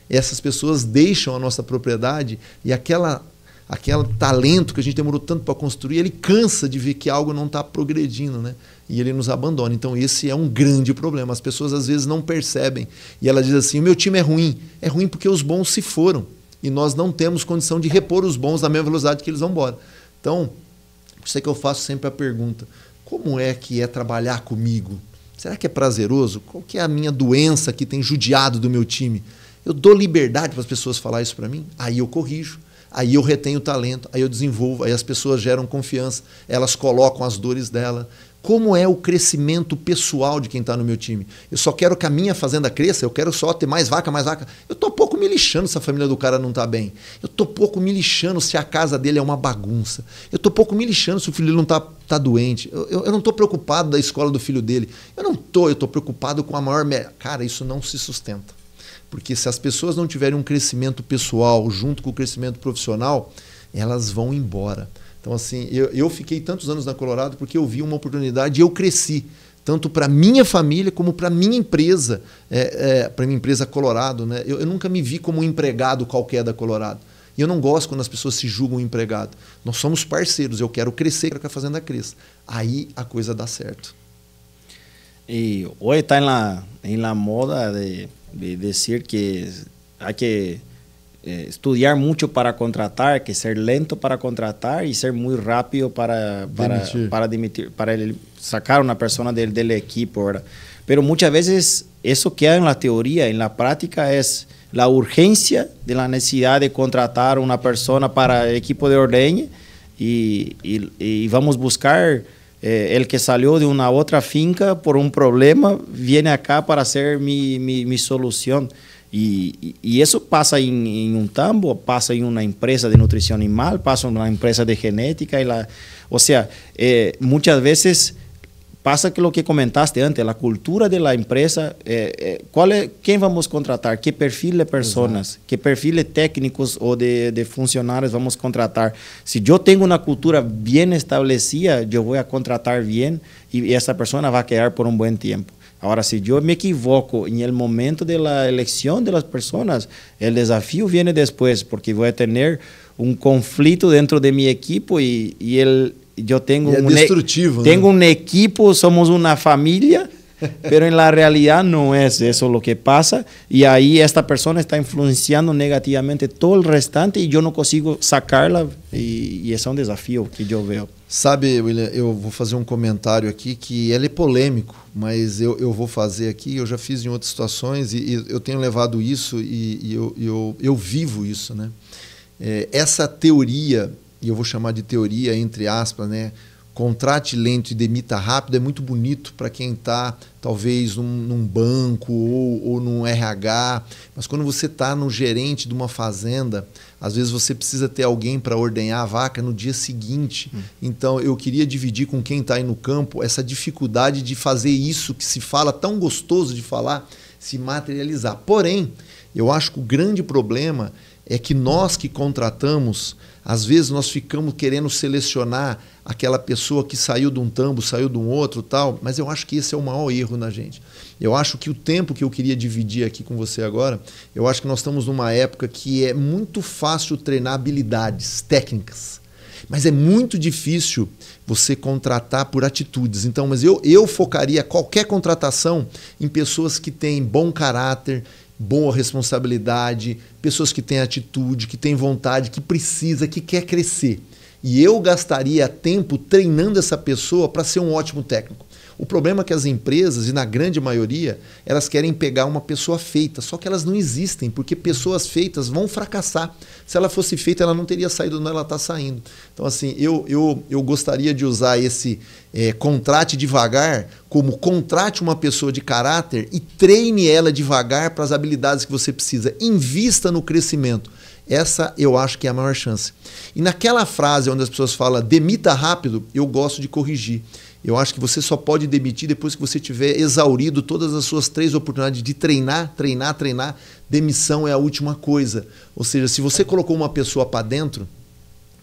Essas pessoas deixam a nossa propriedade e aquele talento que a gente demorou tanto para construir, ele cansa de ver que algo não está progredindo, né? E ele nos abandona. Então esse é um grande problema. As pessoas às vezes não percebem. E ela diz assim, o meu time é ruim. É ruim porque os bons se foram. E nós não temos condição de repor os bons na mesma velocidade que eles vão embora. Então, por isso é que eu faço sempre a pergunta, como é que é trabalhar comigo? Será que é prazeroso? Qual que é a minha doença que tem judiado do meu time? Eu dou liberdade para as pessoas falar isso para mim? Aí eu corrijo. Aí eu retenho o talento, aí eu desenvolvo, aí as pessoas geram confiança, elas colocam as dores dela. Como é o crescimento pessoal de quem está no meu time? Eu só quero que a minha fazenda cresça, eu quero só ter mais vaca, mais vaca. Eu estou pouco me lixando se a família do cara não está bem. Eu estou pouco me lixando se a casa dele é uma bagunça. Eu estou pouco me lixando se o filho dele não está doente. Eu não estou preocupado da escola do filho dele. Eu estou preocupado com a maior... Cara, isso não se sustenta. Porque se as pessoas não tiverem um crescimento pessoal junto com o crescimento profissional, elas vão embora. Então, assim, eu fiquei tantos anos na Colorado porque eu vi uma oportunidade e eu cresci, tanto para a minha família como para a minha empresa, para a minha empresa Colorado, né? Eu nunca me vi como um empregado qualquer da Colorado. E eu não gosto quando as pessoas se julgam empregado. Nós somos parceiros, eu quero crescer, quero que a fazenda cresça. Aí a coisa dá certo. E hoje está na moda de dizer que há que estudar muito para contratar, que ser lento para contratar e ser muito rápido para demitir, para sacar uma pessoa del equipo, ¿verdad? Pero muchas veces eso queda en la teoría, en la práctica es la urgencia de la necesidad de contratar una persona para el equipo de ordeña y vamos buscar el que salió de una otra finca por un problema, viene acá para hacer mi solución. Y eso pasa en un tambo, pasa en una empresa de nutrición animal, pasa en una empresa de genética. O sea, muchas veces pasa que lo que comentaste antes, la cultura de la empresa, ¿quién vamos a contratar? ¿Qué perfil de personas? Exacto. ¿Qué perfil de técnicos o de funcionarios vamos a contratar? Si yo tengo una cultura bien establecida, yo voy a contratar bien y esa persona va a quedar por un buen tiempo. Ahora, si yo me equivoco en el momento de la elección de las personas, el desafío viene después, porque voy a tener un conflicto dentro de mi equipo yo tengo tengo un equipo, somos una familia, pero en la realidad no es eso lo que pasa, y ahí esta persona está influenciando negativamente todo el restante y yo no consigo sacarla, y esse é um desafio que eu vejo. Sabe, William, eu vou fazer um comentário aqui que ele é polêmico, mas eu vou fazer aqui, eu já fiz em outras situações e eu tenho levado isso e eu vivo isso, né? Essa teoria, e eu vou chamar de teoria entre aspas, né? Contrate lento e demita rápido é muito bonito para quem está, talvez, num banco ou num RH. Mas quando você está no gerente de uma fazenda, às vezes você precisa ter alguém para ordenhar a vaca no dia seguinte. Então, eu queria dividir com quem está aí no campo essa dificuldade de fazer isso que se fala tão gostoso de falar, se materializar. Porém, eu acho que o grande problema é que nós que contratamos, às vezes nós ficamos querendo selecionar aquela pessoa que saiu de um tambo, saiu de um outro, tal, mas eu acho que esse é o maior erro na gente. Eu acho que o tempo que eu queria dividir aqui com você agora, eu acho que nós estamos numa época que é muito fácil treinar habilidades técnicas, mas é muito difícil você contratar por atitudes. Então, mas eu focaria qualquer contratação em pessoas que têm bom caráter, boa responsabilidade, pessoas que têm atitude, que têm vontade, que precisa, que quer crescer. E eu gastaria tempo treinando essa pessoa para ser um ótimo técnico. O problema é que as empresas, e na grande maioria, elas querem pegar uma pessoa feita, só que elas não existem, porque pessoas feitas vão fracassar. Se ela fosse feita, ela não teria saído onde ela está saindo. Então, assim, eu gostaria de usar esse contrate devagar como contrate uma pessoa de caráter e treine ela devagar para as habilidades que você precisa. Invista no crescimento. Essa eu acho que é a maior chance. E naquela frase onde as pessoas falam demita rápido, eu gosto de corrigir. Eu acho que você só pode demitir depois que você tiver exaurido todas as suas 3 oportunidades de treinar. Demissão é a última coisa. Ou seja, se você colocou uma pessoa para dentro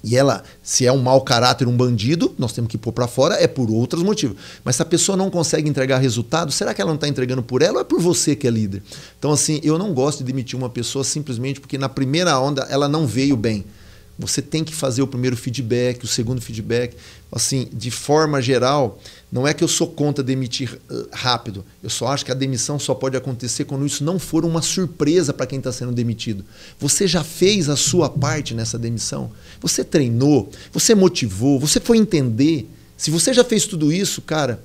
e ela, se é um mau caráter, um bandido, nós temos que pôr para fora, é por outros motivos. Mas se a pessoa não consegue entregar resultado, será que ela não está entregando por ela ou é por você que é líder? Então, assim, eu não gosto de demitir uma pessoa simplesmente porque na primeira onda ela não veio bem. Você tem que fazer o primeiro feedback, o segundo feedback. Assim, de forma geral, não é que eu sou contra demitir rápido. Eu só acho que a demissão só pode acontecer quando isso não for uma surpresa para quem está sendo demitido. Você já fez a sua parte nessa demissão? Você treinou? Você motivou? Você foi entender? Se você já fez tudo isso, cara,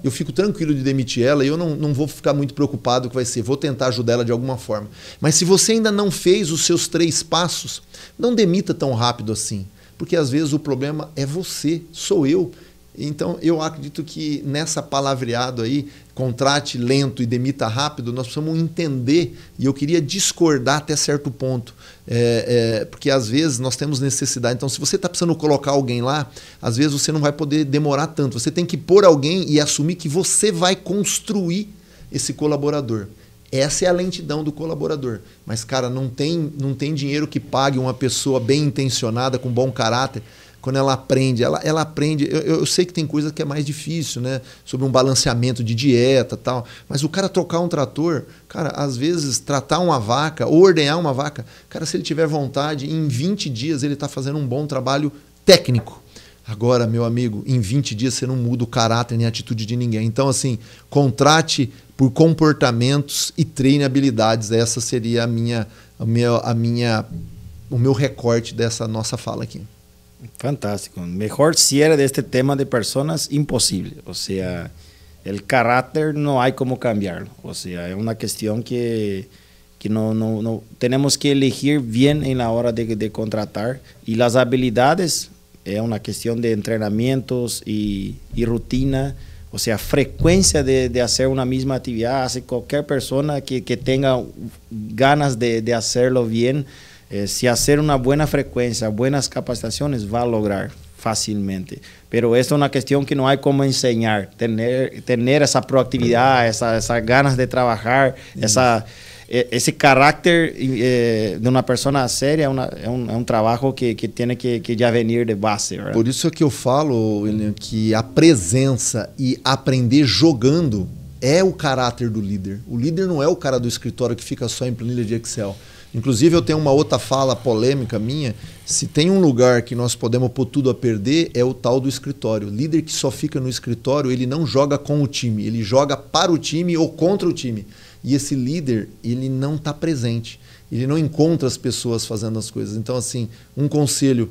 eu fico tranquilo de demitir ela e eu não vou ficar muito preocupado com o que vai ser. Vou tentar ajudar ela de alguma forma. Mas se você ainda não fez os seus 3 passos, não demita tão rápido assim. Porque às vezes o problema é você, sou eu. Então eu acredito que nessa palavreado aí, contrate lento e demita rápido, nós precisamos entender, e eu queria discordar até certo ponto. Porque às vezes nós temos necessidade. Então, se você está precisando colocar alguém lá, às vezes você não vai poder demorar tanto. Você tem que pôr alguém e assumir que você vai construir esse colaborador. Essa é a lentidão do colaborador. Mas, cara, não tem dinheiro que pague uma pessoa bem intencionada, com bom caráter, quando ela aprende. Ela aprende. Eu sei que tem coisa que é mais difícil, né? Sobre um balanceamento de dieta e tal. Mas o cara trocar um trator, cara, às vezes tratar uma vaca ou ordenhar uma vaca, cara, se ele tiver vontade, em 20 dias ele está fazendo um bom trabalho técnico. Agora, meu amigo, em 20 dias você não muda o caráter nem a atitude de ninguém. Então, assim, contrate por comportamentos e treine habilidades. Essa seria o meu recorte dessa nossa fala aqui. Fantástico. Mejor cierre de este tema de personas, imposible. O sea, el carácter no hay como cambiarlo. O sea, es una cuestión que no tenemos que elegir bien en la hora de contratar. Y las habilidades es una cuestión de entrenamientos y rutina. O sea, frecuencia de hacer una misma actividad. Hace cualquier persona que tenga ganas de hacerlo bien. Si hacer una buena frecuencia, buenas capacitaciones, va a lograr fácilmente. Pero esto es una cuestión que no hay como enseñar. Tener esa proactividad, esas ganas de trabajar, ese carácter de una persona seria es un trabajo que tiene que ya venir de base. ¿Verdad? Por isso é que eu falo, William, que a presença e aprender jogando é o caráter do líder. O líder não é o cara do escritório que fica só em planilha de Excel. Inclusive, eu tenho uma outra fala polêmica minha. Se tem um lugar que nós podemos pôr tudo a perder, é o tal do escritório. O líder que só fica no escritório, ele não joga com o time, ele joga para o time ou contra o time. E esse líder, ele não está presente. Ele não encontra as pessoas fazendo as coisas. Então, assim, um conselho,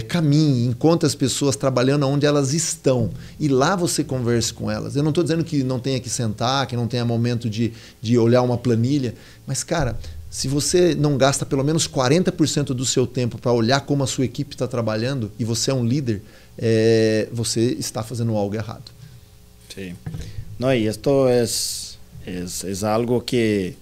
caminhe, encontre as pessoas trabalhando onde elas estão. E lá você converse com elas. Eu não estou dizendo que não tenha que sentar, que não tenha momento de olhar uma planilha. Mas, cara, se você não gasta pelo menos 40% do seu tempo para olhar como a sua equipe está trabalhando e você é um líder, você está fazendo algo errado. Sim. Não, e isto é algo que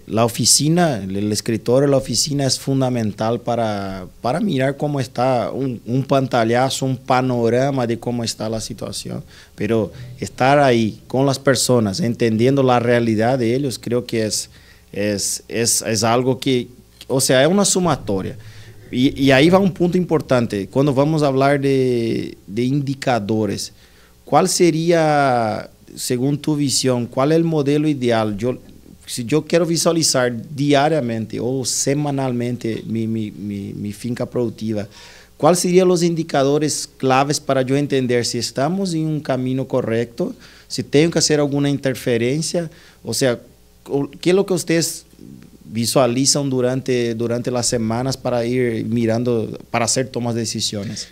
la oficina, el escritorio, la oficina es fundamental para mirar cómo está un pantallazo, un panorama de cómo está la situación. Pero estar ahí con las personas, entendiendo la realidad de ellos, creo que es algo que, o sea, es una sumatoria. Y ahí va un punto importante. Cuando vamos a hablar de indicadores, ¿cuál sería, según tu visión, cuál es el modelo ideal? Si yo quiero visualizar diariamente o semanalmente mi finca productiva, ¿cuáles serían los indicadores claves para yo entender si estamos en un camino correcto, si tengo que hacer alguna interferencia? O sea, ¿qué es lo que ustedes visualizam durante as semanas para ir mirando, para hacer tomas de decisões?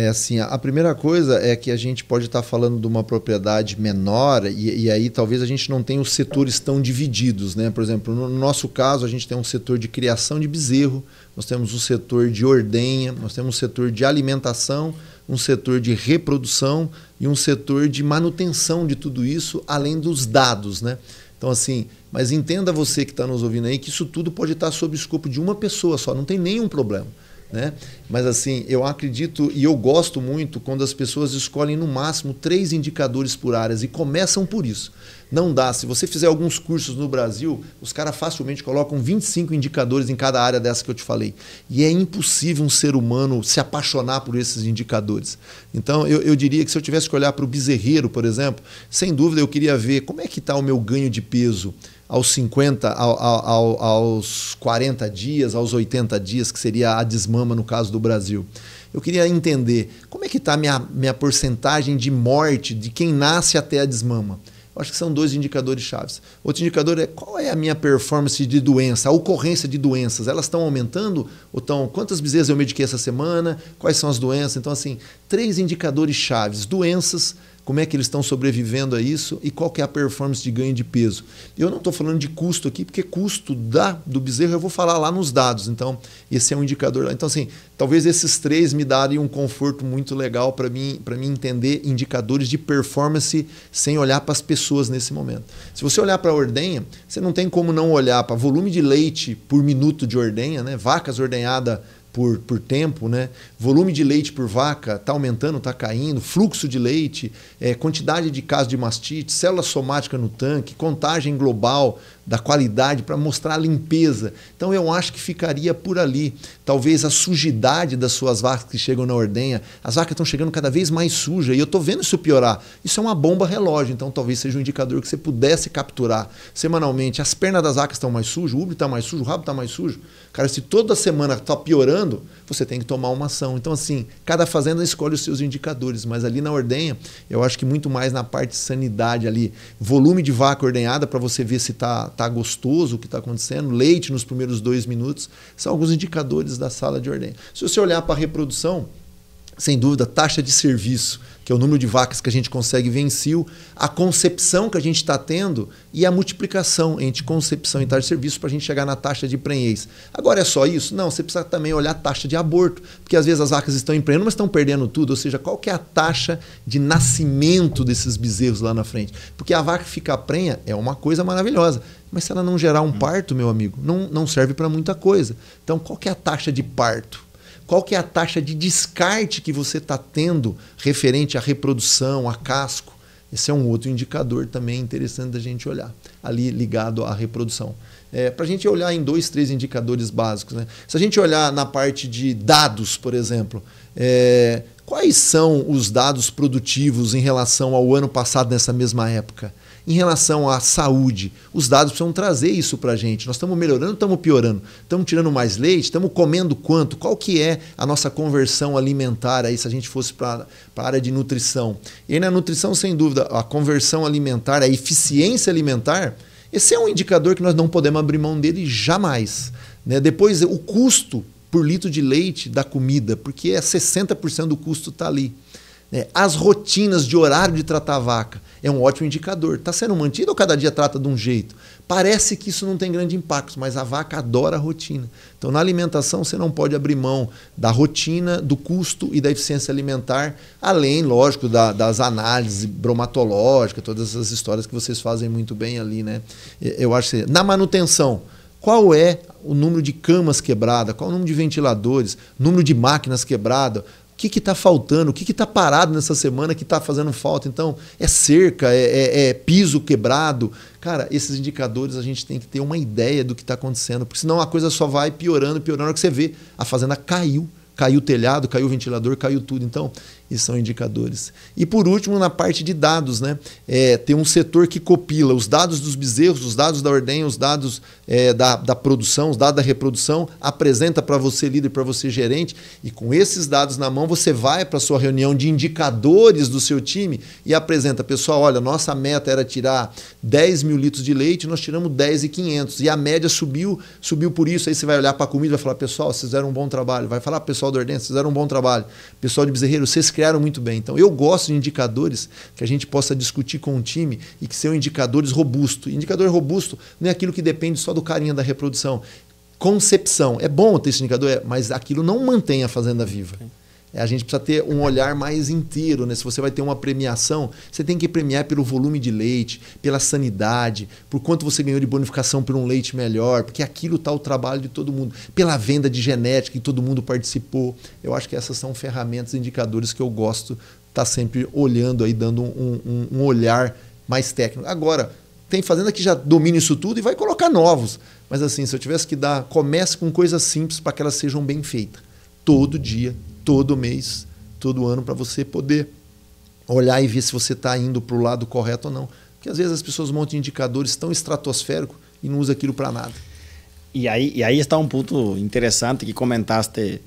Assim, a primeira coisa é que a gente pode estar falando de uma propriedade menor e aí talvez a gente não tenha os setores tão divididos, né? Por exemplo, no nosso caso, a gente tem um setor de criação de bezerro, nós temos um setor de ordenha, nós temos um setor de alimentação, um setor de reprodução e um setor de manutenção de tudo isso, além dos dados, né? Então, assim, mas entenda você que está nos ouvindo aí que isso tudo pode estar sob o escopo de uma pessoa só, não tem nenhum problema. Né? Mas assim, eu acredito e eu gosto muito quando as pessoas escolhem no máximo 3 indicadores por áreas e começam por isso. Não dá, se você fizer alguns cursos no Brasil, os caras facilmente colocam 25 indicadores em cada área dessa que eu te falei. E é impossível um ser humano se apaixonar por esses indicadores. Então eu diria que se eu tivesse que olhar para o bezerreiro, por exemplo, sem dúvida eu queria ver como é que está o meu ganho de peso aos 50, aos 40 dias, aos 80 dias, que seria a desmama no caso do Brasil. Eu queria entender como é que está a minha porcentagem de morte de quem nasce até a desmama. Eu acho que são 2 indicadores chaves. Outro indicador é qual é a minha performance de doença, a ocorrência de doenças. Elas estão aumentando? Ou estão, quantas bezerras eu mediquei essa semana? Quais são as doenças? Então, assim, 3 indicadores chaves. Doenças, como é que eles estão sobrevivendo a isso e qual que é a performance de ganho de peso. Eu não estou falando de custo aqui, porque custo do bezerro eu vou falar lá nos dados. Então, esse é um indicador. Então, assim, talvez esses 3 me darem um conforto muito legal para mim entender indicadores de performance sem olhar para as pessoas nesse momento. Se você olhar para a ordenha, você não tem como não olhar para volume de leite por minuto de ordenha, né? Vacas ordenhadas por tempo, né? Volume de leite por vaca está aumentando, está caindo, fluxo de leite, quantidade de casos de mastite, célula somática no tanque, contagem global da qualidade para mostrar a limpeza. Então eu acho que ficaria por ali. Talvez a sujidade das suas vacas que chegam na ordenha, as vacas estão chegando cada vez mais sujas e eu estou vendo isso piorar. Isso é uma bomba relógio, então talvez seja um indicador que você pudesse capturar semanalmente. As pernas das vacas estão mais sujas, o úbito está mais sujo, o rabo está mais sujo. Cara, se toda semana está piorando, você tem que tomar uma ação. Então, assim, cada fazenda escolhe os seus indicadores, mas ali na ordenha, eu acho que muito mais na parte de sanidade ali. Volume de vaca ordenhada para você ver se tá gostoso o que está acontecendo, leite nos primeiros 2 minutos, são alguns indicadores da sala de ordenha. Se você olhar para a reprodução, sem dúvida, taxa de serviço, que é o número de vacas que a gente consegue ver em cio, a concepção que a gente está tendo e a multiplicação entre concepção e taxa de serviço para a gente chegar na taxa de prenhez. Agora é só isso? Não, você precisa também olhar a taxa de aborto, porque às vezes as vacas estão emprenhando, mas estão perdendo tudo, ou seja, qual que é a taxa de nascimento desses bezerros lá na frente? Porque a vaca ficar prenha é uma coisa maravilhosa, mas se ela não gerar um parto, meu amigo, não serve para muita coisa. Então, qual que é a taxa de parto? Qual que é a taxa de descarte que você está tendo referente à reprodução, a casco? Esse é um outro indicador também interessante da gente olhar, ali ligado à reprodução. Para a gente olhar em 2, 3 indicadores básicos, né? Se a gente olhar na parte de dados, por exemplo, quais são os dados produtivos em relação ao ano passado nessa mesma época? Em relação à saúde, os dados precisam trazer isso para a gente. Nós estamos melhorando, estamos piorando? Estamos tirando mais leite? Estamos comendo quanto? Qual que é a nossa conversão alimentar aí, se a gente fosse para a área de nutrição? E aí na nutrição, sem dúvida, a conversão alimentar, a eficiência alimentar, esse é um indicador que nós não podemos abrir mão dele jamais. Né? Depois, o custo por litro de leite da comida, porque 60% do custo está ali. As rotinas de horário de tratar a vaca é um ótimo indicador. Está sendo mantido ou cada dia trata de um jeito? Parece que isso não tem grande impacto, mas a vaca adora a rotina. Então, na alimentação, você não pode abrir mão da rotina, do custo e da eficiência alimentar, além, lógico, das análises bromatológicas, todas essas histórias que vocês fazem muito bem ali, né? Eu acho que na manutenção, qual é o número de camas quebradas, qual é o número de ventiladores, número de máquinas quebradas, o que está faltando, o que está parado nessa semana que está fazendo falta. Então, é cerca, é piso quebrado. Cara, esses indicadores a gente tem que ter uma ideia do que está acontecendo, porque senão a coisa só vai piorando, piorando. Na hora que você vê, a fazenda caiu caiu o telhado, caiu o ventilador, caiu tudo. Então, esses são indicadores. E por último, na parte de dados, né? Tem um setor que copila os dados dos bezerros, os dados da ordenha, os dados da produção, os dados da reprodução, apresenta para você líder, para você gerente, e com esses dados na mão você vai para a sua reunião de indicadores do seu time e apresenta, pessoal, olha, nossa meta era tirar 10 mil litros de leite, nós tiramos 10.500 e a média subiu por isso. Aí você vai olhar para a comida e vai falar, pessoal, vocês fizeram um bom trabalho. Vai falar, pessoal da ordenha, vocês fizeram um bom trabalho. Pessoal de bezerreiro, vocês criaram muito bem. Então, eu gosto de indicadores que a gente possa discutir com o time e que sejam indicadores robustos. Indicador robusto não é aquilo que depende só do carinha da reprodução. Concepção. É bom ter esse indicador, mas aquilo não mantém a fazenda viva. A gente precisa ter um olhar mais inteiro, né? Se você vai ter uma premiação, você tem que premiar pelo volume de leite, pela sanidade, por quanto você ganhou de bonificação por um leite melhor, porque aquilo está o trabalho de todo mundo, pela venda de genética que todo mundo participou. Eu acho que essas são ferramentas, indicadores que eu gosto de estar sempre olhando aí, dando um olhar mais técnico. Agora, tem fazenda que já domina isso tudo e vai colocar novos. Mas assim, se eu tivesse que dar, comece com coisas simples para que elas sejam bem feitas. Todo dia, todo mês, todo ano, para você poder olhar e ver se você está indo para o lado correto ou não. Porque às vezes as pessoas montam indicadores tão estratosféricos e não usam aquilo para nada. E aí está um ponto interessante que comentaste,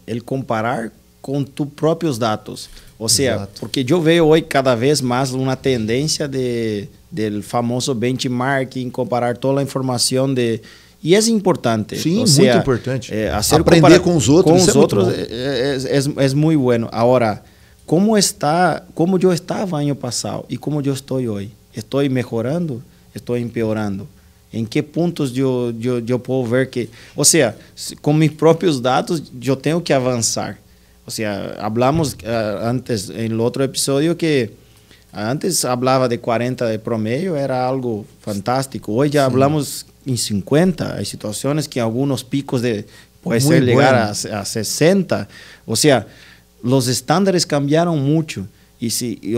ele comparar com tus próprios dados. Ou seja, Exato. porque eu vejo hoje cada vez mais uma tendência do famoso benchmarking, comparar toda a informação de... E é importante. Sim, muito importante. Aprender com os outros. Com os outros é muito bueno. Agora, como eu estava ano passado e como eu estou hoje? Estou melhorando? Estou empeorando? Em que pontos eu posso ver que... Ou seja, com meus próprios dados, eu tenho que avançar. Ou seja, falamos antes, no outro episódio, que antes falava de 40 de promedio, era algo fantástico. Hoje já falamos em 50, hay situaciones que algunos picos puede ser llegar a 60. O sea, los estándares cambiaron mucho.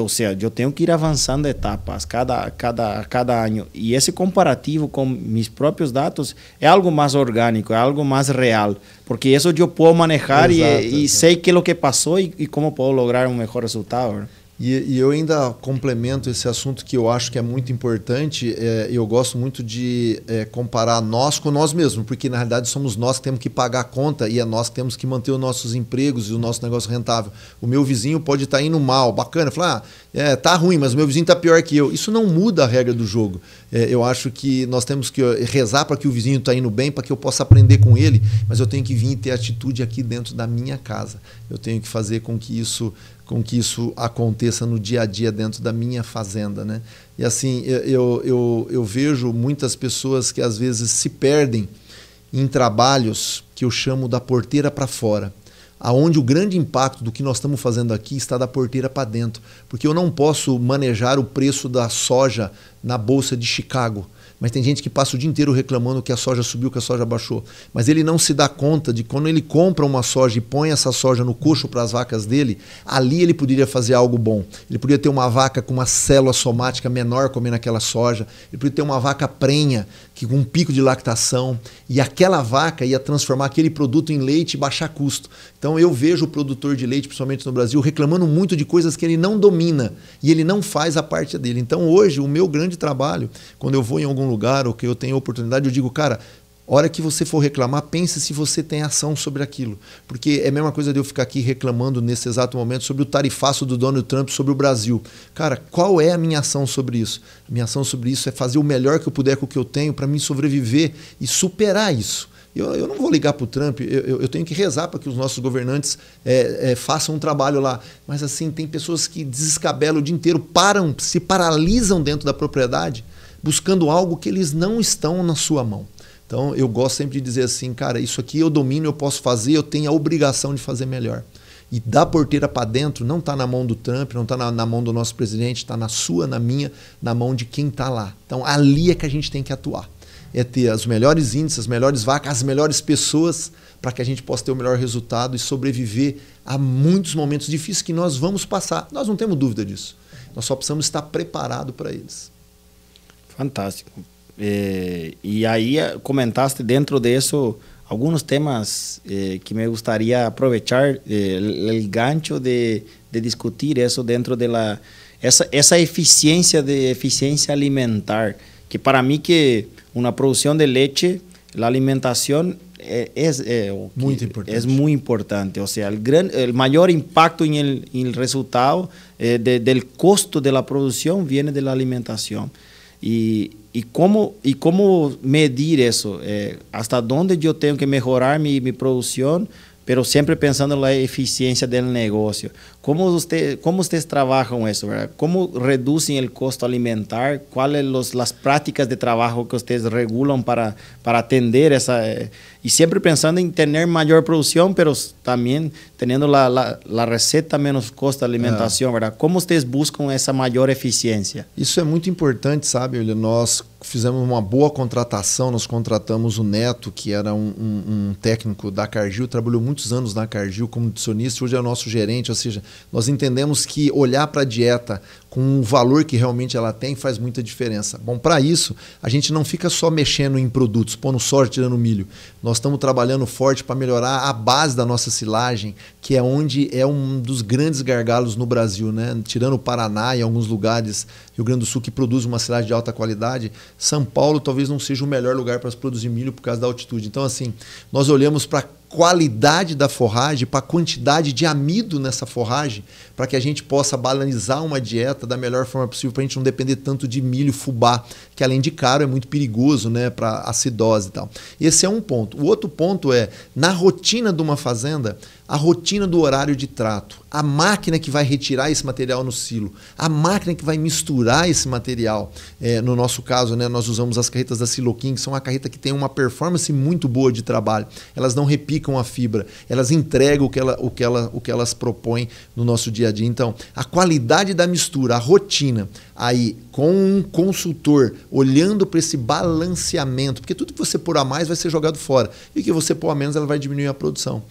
O sea, yo tengo que ir avanzando etapas cada año. Y ese comparativo con mis propios datos es algo más orgánico, es algo más real. Porque eso yo puedo manejar y sé qué es lo que pasó y cómo puedo lograr un mejor resultado, ¿verdad? E eu ainda complemento esse assunto que eu acho que é muito importante. Eu gosto muito de comparar nós com nós mesmos, porque na realidade somos nós que temos que pagar a conta e é nós que temos que manter os nossos empregos e o nosso negócio rentável. O meu vizinho pode estar indo mal, bacana, falar, tá ruim, mas o meu vizinho está pior que eu. Isso não muda a regra do jogo. Eu acho que nós temos que rezar para que o vizinho está indo bem, para que eu possa aprender com ele, mas eu tenho que vir e ter atitude aqui dentro da minha casa. Eu tenho que fazer com que isso aconteça no dia a dia dentro da minha fazenda, né? E assim, eu vejo muitas pessoas que às vezes se perdem em trabalhos que eu chamo da porteira para fora, aonde o grande impacto do que nós estamos fazendo aqui está da porteira para dentro, porque eu não posso manejar o preço da soja na Bolsa de Chicago. Mas tem gente que passa o dia inteiro reclamando que a soja subiu, que a soja baixou. Mas ele não se dá conta de quando ele compra uma soja e põe essa soja no coxo para as vacas dele, ali ele poderia fazer algo bom. Ele poderia ter uma vaca com uma célula somática menor comendo aquela soja. Ele poderia ter uma vaca prenha, com um pico de lactação. E aquela vaca ia transformar aquele produto em leite e baixar custo. Então eu vejo o produtor de leite, principalmente no Brasil, reclamando muito de coisas que ele não domina. E ele não faz a parte dele. Então hoje o meu grande trabalho, quando eu vou em algum lugar ou que eu tenho oportunidade, eu digo, cara, hora que você for reclamar, pense se você tem ação sobre aquilo. Porque é a mesma coisa de eu ficar aqui reclamando nesse exato momento sobre o tarifaço do Donald Trump sobre o Brasil. Cara, qual é a minha ação sobre isso? A minha ação sobre isso é fazer o melhor que eu puder com o que eu tenho para me sobreviver e superar isso. Eu não vou ligar para o Trump, eu tenho que rezar para que os nossos governantes façam um trabalho lá. Mas assim, tem pessoas que desescabelam o dia inteiro, se paralisam dentro da propriedade, buscando algo que eles não estão na sua mão. Então, eu gosto sempre de dizer assim, cara, isso aqui eu domino, eu posso fazer, eu tenho a obrigação de fazer melhor. E da porteira para dentro não está na mão do Trump, não está na mão do nosso presidente, está na sua, na minha, na mão de quem está lá. Então, ali é que a gente tem que atuar. É ter os melhores índices, as melhores vacas, as melhores pessoas, para que a gente possa ter o melhor resultado e sobreviver a muitos momentos difíceis que nós vamos passar. Nós não temos dúvida disso. Nós só precisamos estar preparados para eles. Fantástico. E aí comentaste dentro disso algunos temas que me gustaría aprovechar el gancho de discutir eso dentro de esa eficiencia alimentar, que para mí que una producción de leche, la alimentación es muy importante. O sea, el mayor impacto en el resultado del costo de la producción viene de la alimentación. ¿Y cómo medir eso? ¿Hasta dónde yo tengo que mejorar mi producción, pero siempre pensando en la eficiencia del negocio? ¿Cómo ustedes trabajan eso, verdad? ¿Cómo reducen el costo alimentar? ¿Cuáles las prácticas de trabajo que ustedes regulan para atender esa? Y siempre pensando en tener mayor producción, pero también teniendo la receta menos costo de alimentación, ¿verdad? ¿Cómo ustedes buscan essa maior eficiência? Isso é muito importante, sabe? Nós fizemos uma boa contratação, nós contratamos o Neto, que era um técnico da Cargill, trabalhou muitos anos na Cargill como nutricionista, hoje é o nosso gerente, ou seja, nós entendemos que olhar para a dieta com o valor que realmente ela tem faz muita diferença. Bom, para isso, a gente não fica só mexendo em produtos, pondo soja, tirando milho. Nós estamos trabalhando forte para melhorar a base da nossa silagem, que é onde é um dos grandes gargalos no Brasil, né? Tirando o Paraná e alguns lugares, Rio Grande do Sul, que produz uma silagem de alta qualidade, São Paulo talvez não seja o melhor lugar para se produzir milho por causa da altitude. Então, assim, nós olhamos para qualidade da forragem, para a quantidade de amido nessa forragem, para que a gente possa balizar uma dieta da melhor forma possível, para a gente não depender tanto de milho fubá, que além de caro é muito perigoso, né, para acidose e tal. Esse é um ponto. O outro ponto é, na rotina de uma fazenda, a rotina do horário de trato, a máquina que vai retirar esse material no silo, a máquina que vai misturar esse material. No nosso caso, né, nós usamos as carretas da Siloquim, que são uma carreta que tem uma performance muito boa de trabalho. Elas não repicam a fibra, elas entregam o que elas propõem no nosso dia a dia. Então, a qualidade da mistura, a rotina, aí com um consultor olhando para esse balanceamento, porque tudo que você pôr a mais vai ser jogado fora, e o que você pôr a menos ela vai diminuir a produção.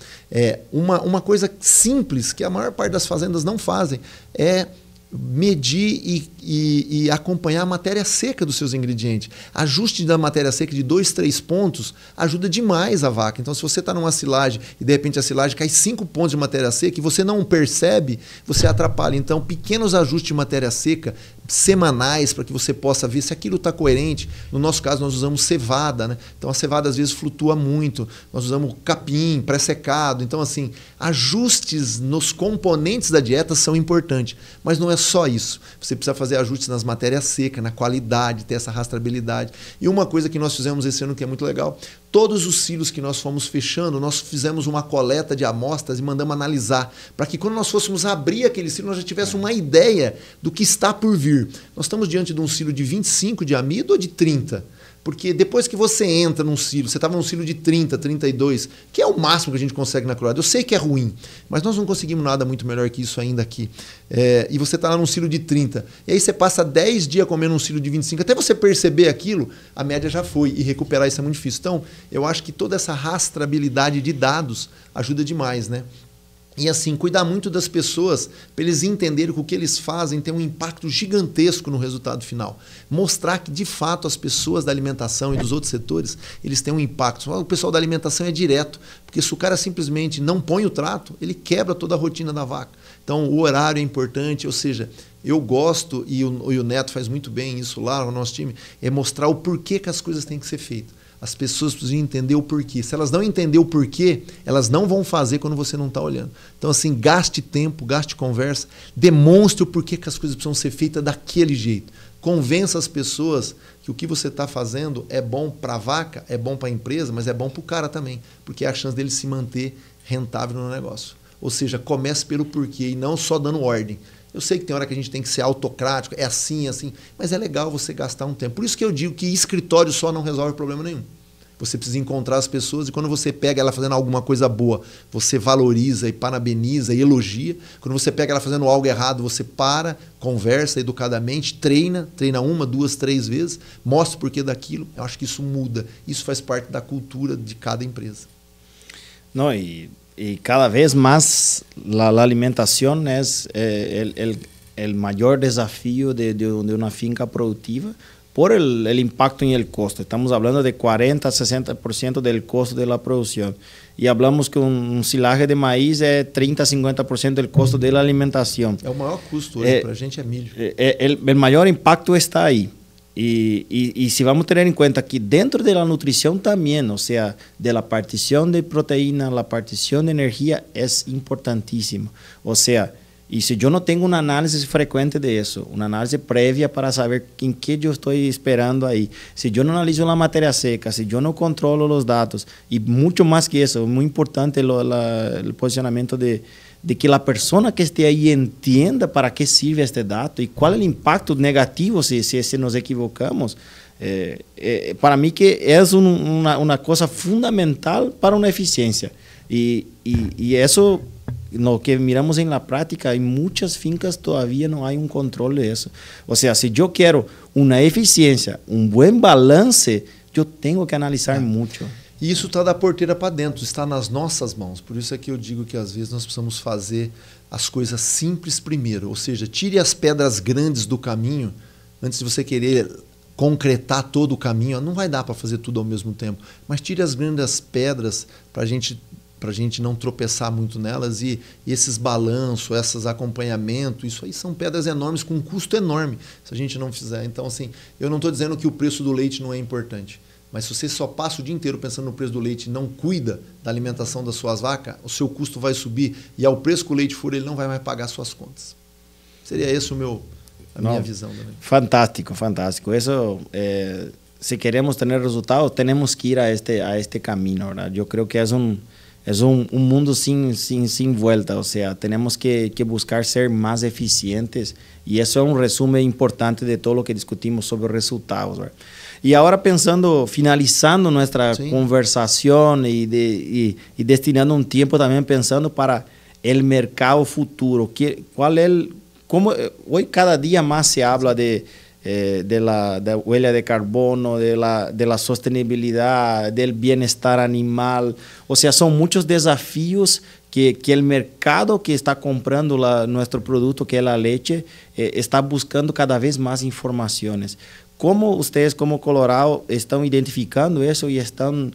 Uma coisa simples que a maior parte das fazendas não fazem é medir e acompanhar a matéria seca dos seus ingredientes. Ajuste da matéria seca de 2, 3 pontos ajuda demais a vaca. Então, se você está numa silagem e de repente a silagem cai 5 pontos de matéria seca e você não percebe, você atrapalha. Então, pequenos ajustes de matéria seca semanais para que você possa ver se aquilo está coerente. No nosso caso, nós usamos cevada, né? Então, a cevada às vezes flutua muito. Nós usamos capim, pré-secado. Então, assim, ajustes nos componentes da dieta são importantes, mas não é só isso. Você precisa fazer ajustes nas matérias secas, na qualidade, ter essa rastreabilidade. E uma coisa que nós fizemos esse ano que é muito legal, todos os silos que nós fomos fechando, nós fizemos uma coleta de amostras e mandamos analisar, para que quando nós fôssemos abrir aquele silo, nós já tivéssemos uma ideia do que está por vir. Nós estamos diante de um silo de 25 de amido ou de 30? Porque depois que você entra num silo, você estava num silo de 30, 32, que é o máximo que a gente consegue na cruada. Eu sei que é ruim, mas nós não conseguimos nada muito melhor que isso ainda aqui. E você está lá num silo de 30. E aí você passa 10 dias comendo um silo de 25. Até você perceber aquilo, a média já foi. E recuperar isso é muito difícil. Então, eu acho que toda essa rastreabilidade de dados ajuda demais, né? E assim, cuidar muito das pessoas para eles entenderem que o que eles fazem tem um impacto gigantesco no resultado final. Mostrar que, de fato, as pessoas da alimentação e dos outros setores, eles têm um impacto. O pessoal da alimentação é direto, porque se o cara simplesmente não põe o trato, ele quebra toda a rotina da vaca. Então, o horário é importante, ou seja, eu gosto, e o Neto faz muito bem isso lá no nosso time, é mostrar o porquê que as coisas têm que ser feitas. As pessoas precisam entender o porquê. Se elas não entenderem o porquê, elas não vão fazer quando você não está olhando. Então, assim, gaste tempo, gaste conversa, demonstre o porquê que as coisas precisam ser feitas daquele jeito. Convença as pessoas que o que você está fazendo é bom para a vaca, é bom para a empresa, mas é bom para o cara também, porque é a chance dele se manter rentável no negócio. Ou seja, comece pelo porquê e não só dando ordem. Eu sei que tem hora que a gente tem que ser autocrático, é assim, mas é legal você gastar um tempo. Por isso que eu digo que escritório só não resolve problema nenhum. Você precisa encontrar as pessoas e quando você pega ela fazendo alguma coisa boa, você valoriza e parabeniza e elogia. Quando você pega ela fazendo algo errado, você para, conversa educadamente, treina 1, 2, 3 vezes, mostra o porquê daquilo. Eu acho que isso muda. Isso faz parte da cultura de cada empresa. Não, e cada vez más la alimentación es el mayor desafío de una finca productiva, por el impacto en el costo. Estamos hablando de 40 a 60% del costo de la producción. E falamos que um silagem de maíz é 30 a 50% do custo da alimentação. É o maior custo hoje, para a gente é milho. O maior impacto está aí. E se vamos ter em conta que dentro da nutrição também, ou seja, da partição de proteína, a partição de energia é importantíssima. Ou seja, e se eu não tenho uma análise frequente disso, uma análise prévia para saber em que eu estou esperando aí, se eu não analiso a matéria seca, se eu não controlo os dados, e muito mais que isso, muito importante o posicionamento de que a pessoa que esteja aí entenda para que serve este dado e qual é o impacto negativo se nos equivocamos. Para mim que é uma coisa fundamental para uma eficiência. E isso... No que miramos en la práctica, en muchas fincas todavía no hay un control de eso. O sea, si yo quiero una eficiencia, un buen balance, yo tengo que analisar mucho. E isso está da porteira para dentro, está nas nossas mãos. Por isso é que eu digo que às vezes nós precisamos fazer as coisas simples primeiro. Ou seja, tire as pedras grandes do caminho antes de você querer concretar todo o caminho. Não vai dar para fazer tudo ao mesmo tempo. Mas tire as grandes pedras para a gente não tropeçar muito nelas e esses balanços, esses acompanhamentos, isso aí são pedras enormes com um custo enorme se a gente não fizer. Então, assim, eu não estou dizendo que o preço do leite não é importante, mas se você só passa o dia inteiro pensando no preço do leite e não cuida da alimentação das suas vacas, o seu custo vai subir e ao preço que o leite for, ele não vai mais pagar suas contas. Seria esse a minha visão também. Fantástico, fantástico. Isso, se queremos ter resultados, temos que ir a este caminho, ¿verdad? Eu creio que é um mundo sem volta, ou seja, temos que buscar ser mais eficientes e isso é um resumo importante de todo o que discutimos sobre os resultados. ¿Verdad? E agora finalizando nossa conversação e destinando um tempo também pensando para o mercado futuro, como hoje cada dia mais se habla de la huella de carbono, de la sostenibilidad, del bienestar animal. O sea, son muchos desafíos que el mercado que está comprando nuestro producto, que es la leche, está buscando cada vez más informaciones. ¿Cómo ustedes, como Colorado, están identificando eso y están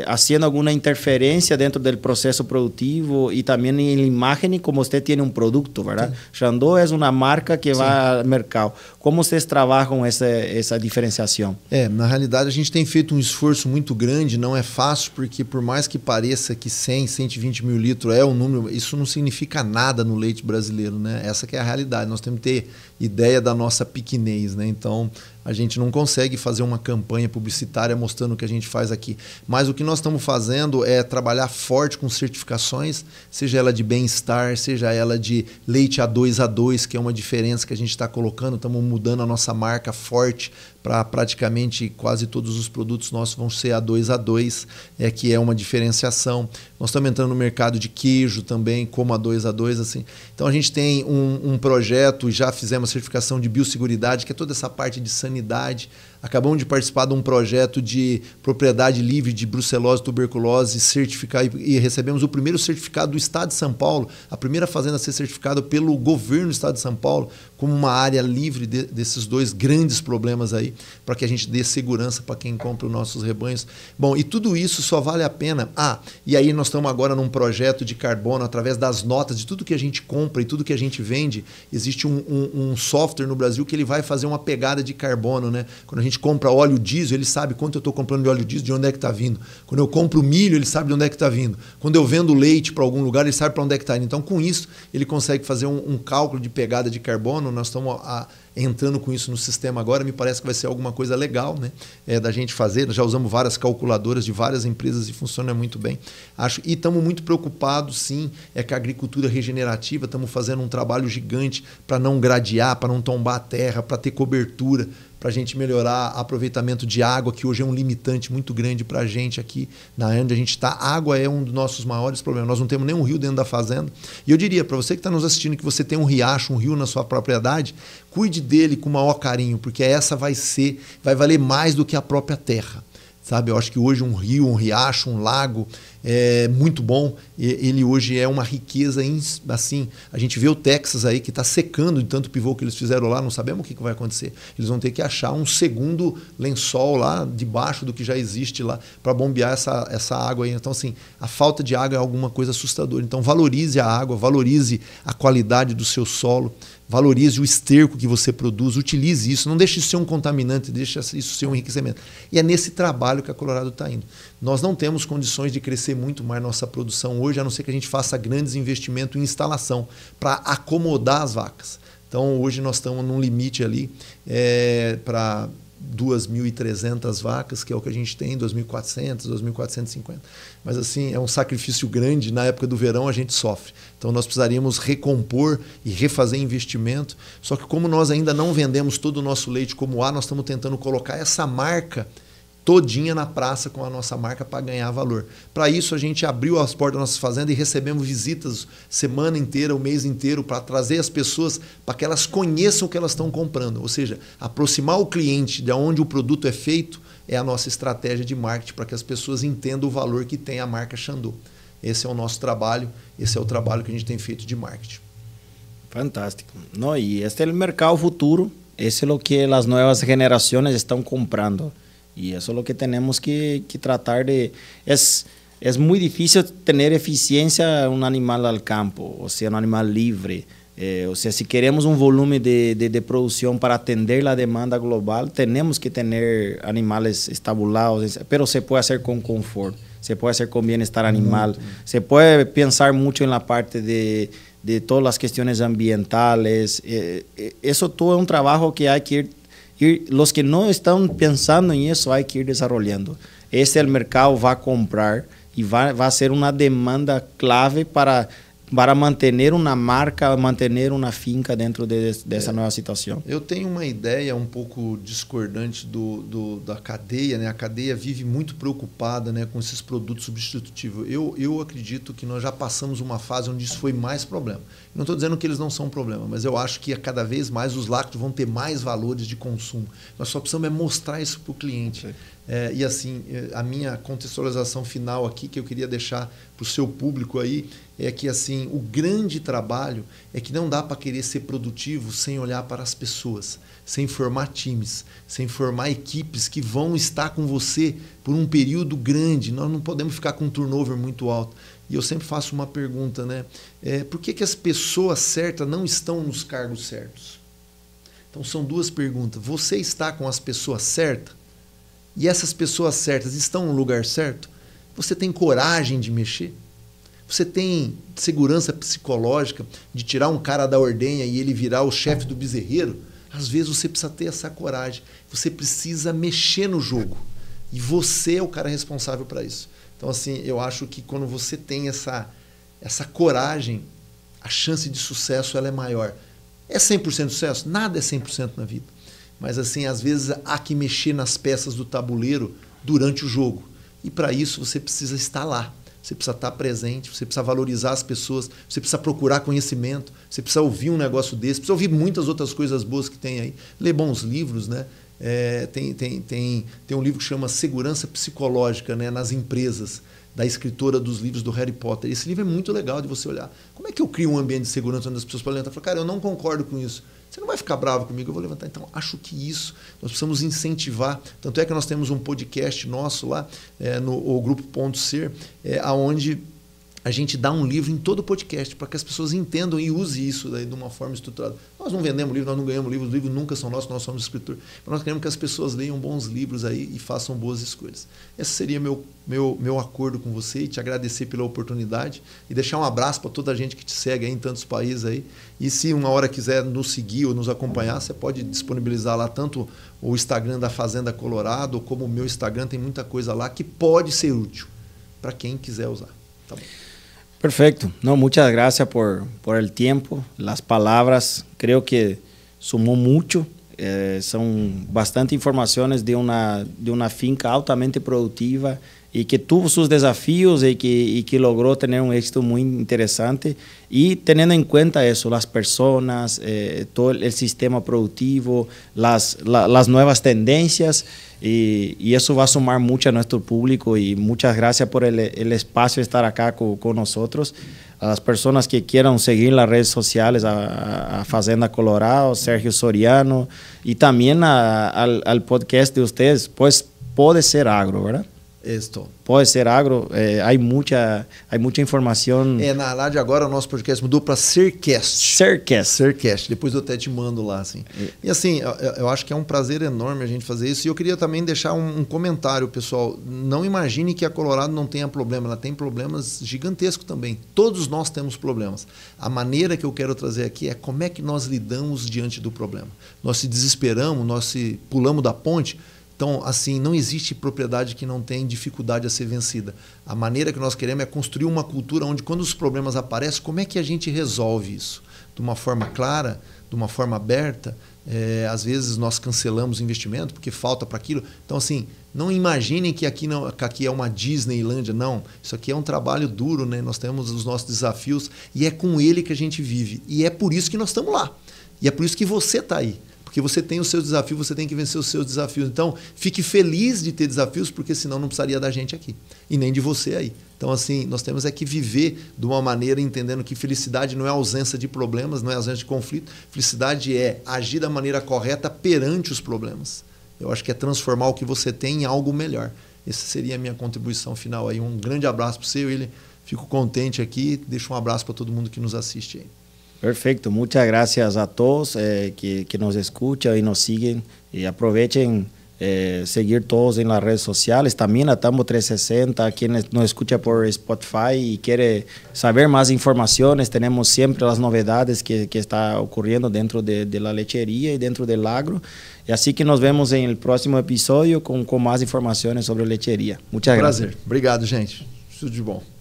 haciendo alguna interferencia dentro del proceso productivo y también en la imagen como usted tiene un producto, ¿verdad? Chandot es una marca que va al mercado. Como vocês trabalham essa diferenciação? Na realidade, a gente tem feito um esforço muito grande, não é fácil, porque por mais que pareça que 100, 120 mil litros é o número, isso não significa nada no leite brasileiro, né? Essa que é a realidade. Nós temos que ter ideia da nossa pequenez, né? Então, a gente não consegue fazer uma campanha publicitária mostrando o que a gente faz aqui. Mas o que nós estamos fazendo é trabalhar forte com certificações, seja ela de bem-estar, seja ela de leite A2A2, que é uma diferença que a gente está colocando. Estamos mudando a nossa marca forte para praticamente quase todos os produtos nossos vão ser A2A2, que é uma diferenciação. Nós estamos entrando no mercado de queijo também, como A2A2. Assim. Então a gente tem um projeto, já fizemos a certificação de biosseguridade, que é toda essa parte de sanidade. Acabamos de participar de um projeto de propriedade livre de brucelose e tuberculose, certificar, e recebemos o primeiro certificado do Estado de São Paulo, a primeira fazenda a ser certificada pelo governo do Estado de São Paulo, como uma área livre desses dois grandes problemas aí, para que a gente dê segurança para quem compra os nossos rebanhos. Bom, e tudo isso só vale a pena. E aí nós estamos agora num projeto de carbono, através das notas de tudo que a gente compra e tudo que a gente vende. Existe um software no Brasil que ele vai fazer uma pegada de carbono, né? Quando a gente compra óleo diesel, ele sabe quanto eu estou comprando de óleo diesel, de onde é que está vindo. Quando eu compro milho, ele sabe de onde é que está vindo. Quando eu vendo leite para algum lugar, ele sabe para onde é que está indo. Então, com isso, ele consegue fazer um cálculo de pegada de carbono. Nós estamos entrando com isso no sistema agora, me parece que vai ser alguma coisa legal, né? Da gente fazer. Já usamos várias calculadoras de várias empresas e funciona muito bem. E estamos muito preocupados, sim, com a agricultura regenerativa. Estamos fazendo um trabalho gigante para não gradear, para não tombar a terra, para ter cobertura, para a gente melhorar o aproveitamento de água, que hoje é um limitante muito grande para a gente aqui na onde a gente está. A água é um dos nossos maiores problemas. Nós não temos nenhum rio dentro da fazenda. E eu diria, para você que está nos assistindo, que você tem um riacho, um rio na sua propriedade, cuide dele com o maior carinho, porque essa vai valer mais do que a própria terra. Sabe? Eu acho que hoje um rio, um riacho, um lago, muito bom. Ele hoje é uma riqueza, assim, a gente vê o Texas aí que está secando de tanto pivô que eles fizeram lá, não sabemos o que vai acontecer. Eles vão ter que achar um segundo lençol lá debaixo do que já existe lá para bombear essa água aí. Então, assim, a falta de água é alguma coisa assustadora. Então, valorize a água, valorize a qualidade do seu solo, valorize o esterco que você produz, utilize isso, não deixe isso ser um contaminante, deixe isso ser um enriquecimento. E é nesse trabalho que a Colorado está indo. Nós não temos condições de crescer muito mais nossa produção hoje, a não ser que a gente faça grandes investimentos em instalação para acomodar as vacas. Então, hoje nós estamos num limite ali para 2.300 vacas, que é o que a gente tem, 2.400, 2.450. Mas assim, é um sacrifício grande, na época do verão a gente sofre. Então nós precisaríamos recompor e refazer investimento, só que como nós ainda não vendemos todo o nosso leite como A, nós estamos tentando colocar essa marca todinha na praça com a nossa marca para ganhar valor. Para isso a gente abriu as portas da nossa fazenda e recebemos visitas semana inteira, o mês inteiro, para trazer as pessoas para que elas conheçam o que elas estão comprando. Ou seja, aproximar o cliente de onde o produto é feito é a nossa estratégia de marketing para que as pessoas entendam o valor que tem a marca Xandô. Esse é o nosso trabalho, esse é o trabalho que a gente tem feito de marketing. Fantástico. No, y este es el mercado futuro, ese es lo que las nuevas generaciones están comprando. Y eso es lo que tenemos que tratar de... Es muy difícil tener eficiencia en un animal al campo, o sea, un animal libre. O sea, si queremos un volumen de producción para atender la demanda global, tenemos que tener animales estabulados, pero se puede hacer con confort, se puede hacer con bienestar animal, se puede pensar mucho en la parte de todas las cuestiones ambientales. Eso todo es un trabajo que hay que ir, los que no están pensando en eso hay que ir desarrollando. El mercado va a comprar y va a ser una demanda clave para manter uma marca, manter uma finca dentro dessa nova situação. Eu tenho uma ideia um pouco discordante da cadeia, né? A cadeia vive muito preocupada, né, com esses produtos substitutivos. Eu acredito que nós já passamos uma fase onde isso foi mais problema. Não estou dizendo que eles não são um problema, mas eu acho que cada vez mais os lácteos vão ter mais valores de consumo. Nós só precisamos mostrar isso para o cliente. E assim, a minha contextualização final aqui, que eu queria deixar para o seu público aí, é que assim, o grande trabalho é que não dá para querer ser produtivo sem olhar para as pessoas, sem formar times, sem formar equipes que vão estar com você por um período grande. Nós não podemos ficar com um turnover muito alto. E eu sempre faço uma pergunta, né? Por que as pessoas certas não estão nos cargos certos? Então são duas perguntas. Você está com as pessoas certas? E essas pessoas certas estão no lugar certo? Você tem coragem de mexer? Você tem segurança psicológica de tirar um cara da ordenha e ele virar o chefe do bezerreiro? Às vezes você precisa ter essa coragem. Você precisa mexer no jogo. E você é o cara responsável para isso. Então, assim, eu acho que quando você tem essa coragem, a chance de sucesso ela é maior. É 100% de sucesso? Nada é 100% na vida. Mas, assim, às vezes há que mexer nas peças do tabuleiro durante o jogo. E, para isso, você precisa estar lá. Você precisa estar presente, você precisa valorizar as pessoas, você precisa procurar conhecimento, você precisa ouvir um negócio desse, precisa ouvir muitas outras coisas boas que tem aí. Ler bons livros, né? Tem um livro que chama Segurança Psicológica, né, nas Empresas, da escritora dos livros do Harry Potter. Esse livro é muito legal de você olhar. Como é que eu crio um ambiente de segurança onde as pessoas podem entrar e falar, cara, eu não concordo com isso. Você não vai ficar bravo comigo, eu vou levantar. Então, acho que isso nós precisamos incentivar. Tanto é que nós temos um podcast nosso lá, no Grupo Ponto Ser, onde a gente dá um livro em todo o podcast para que as pessoas entendam e usem isso daí de uma forma estruturada. Nós não vendemos livro, nós não ganhamos livro, os livros nunca são nossos, nós somos escritor. Mas nós queremos que as pessoas leiam bons livros aí e façam boas escolhas. Esse seria meu acordo com você e te agradecer pela oportunidade e deixar um abraço para toda a gente que te segue aí em tantos países aí. E se uma hora quiser nos seguir ou nos acompanhar, você pode disponibilizar lá tanto o Instagram da Fazenda Colorado como o meu Instagram, tem muita coisa lá que pode ser útil para quem quiser usar. Tá bom. Perfecto. No, muchas gracias por el tiempo, las palabras. Creo que sumó mucho. São bastante informações de uma finca altamente produtiva e que teve seus desafios e que logrou ter um êxito muito interessante. E tendo em conta isso, as pessoas, todo o sistema produtivo, as novas tendências, e isso vai somar muito a nosso público. E muitas graças por o espaço estar aqui com nós. As pessoas que queiram seguir nas redes sociais, a Fazenda Colorado, Sergio Soriano, e também ao podcast de vocês, pues pode ser agro, ¿verdad? Esto. Pode ser agro, há muita informação. Na verdade, agora o nosso podcast mudou para Sercast. Sercast. Depois eu até te mando lá, assim. E assim, eu acho que é um prazer enorme a gente fazer isso. E eu queria também deixar um comentário, pessoal. Não imagine que a Colorado não tenha problema. Ela tem problemas gigantescos também. Todos nós temos problemas. A maneira que eu quero trazer aqui é como é que nós lidamos diante do problema. Nós se desesperamos, nós se pulamos da ponte. Então, assim, não existe propriedade que não tem dificuldade a ser vencida. A maneira que nós queremos é construir uma cultura onde, quando os problemas aparecem, como é que a gente resolve isso? De uma forma clara, de uma forma aberta. Às vezes nós cancelamos o investimento porque falta para aquilo. Então, assim, não imaginem que aqui é uma Disneylândia. Não, isso aqui é um trabalho duro, né? Nós temos os nossos desafios e é com ele que a gente vive. E é por isso que nós estamos lá. E é por isso que você está aí. Porque você tem os seus desafios, você tem que vencer os seus desafios. Então, fique feliz de ter desafios, porque senão não precisaria da gente aqui. E nem de você aí. Então, assim, nós temos que viver de uma maneira entendendo que felicidade não é ausência de problemas, não é ausência de conflito. Felicidade é agir da maneira correta perante os problemas. Eu acho que é transformar o que você tem em algo melhor. Essa seria a minha contribuição final aí. Um grande abraço para você, William. Fico contente aqui. Deixo um abraço para todo mundo que nos assiste aí. Perfecto, muchas gracias a todos que nos escuchan y nos siguen, y aprovechen seguir todos en las redes sociales. También estamos 360, quienes nos escucha por Spotify y quiere saber más informaciones, tenemos siempre las novedades que está ocurriendo dentro de la lechería y dentro del agro. Y así que nos vemos en el próximo episodio con más informaciones sobre lechería. Muchas gracias. Prazer. Obrigado, gente. Tudo de bom.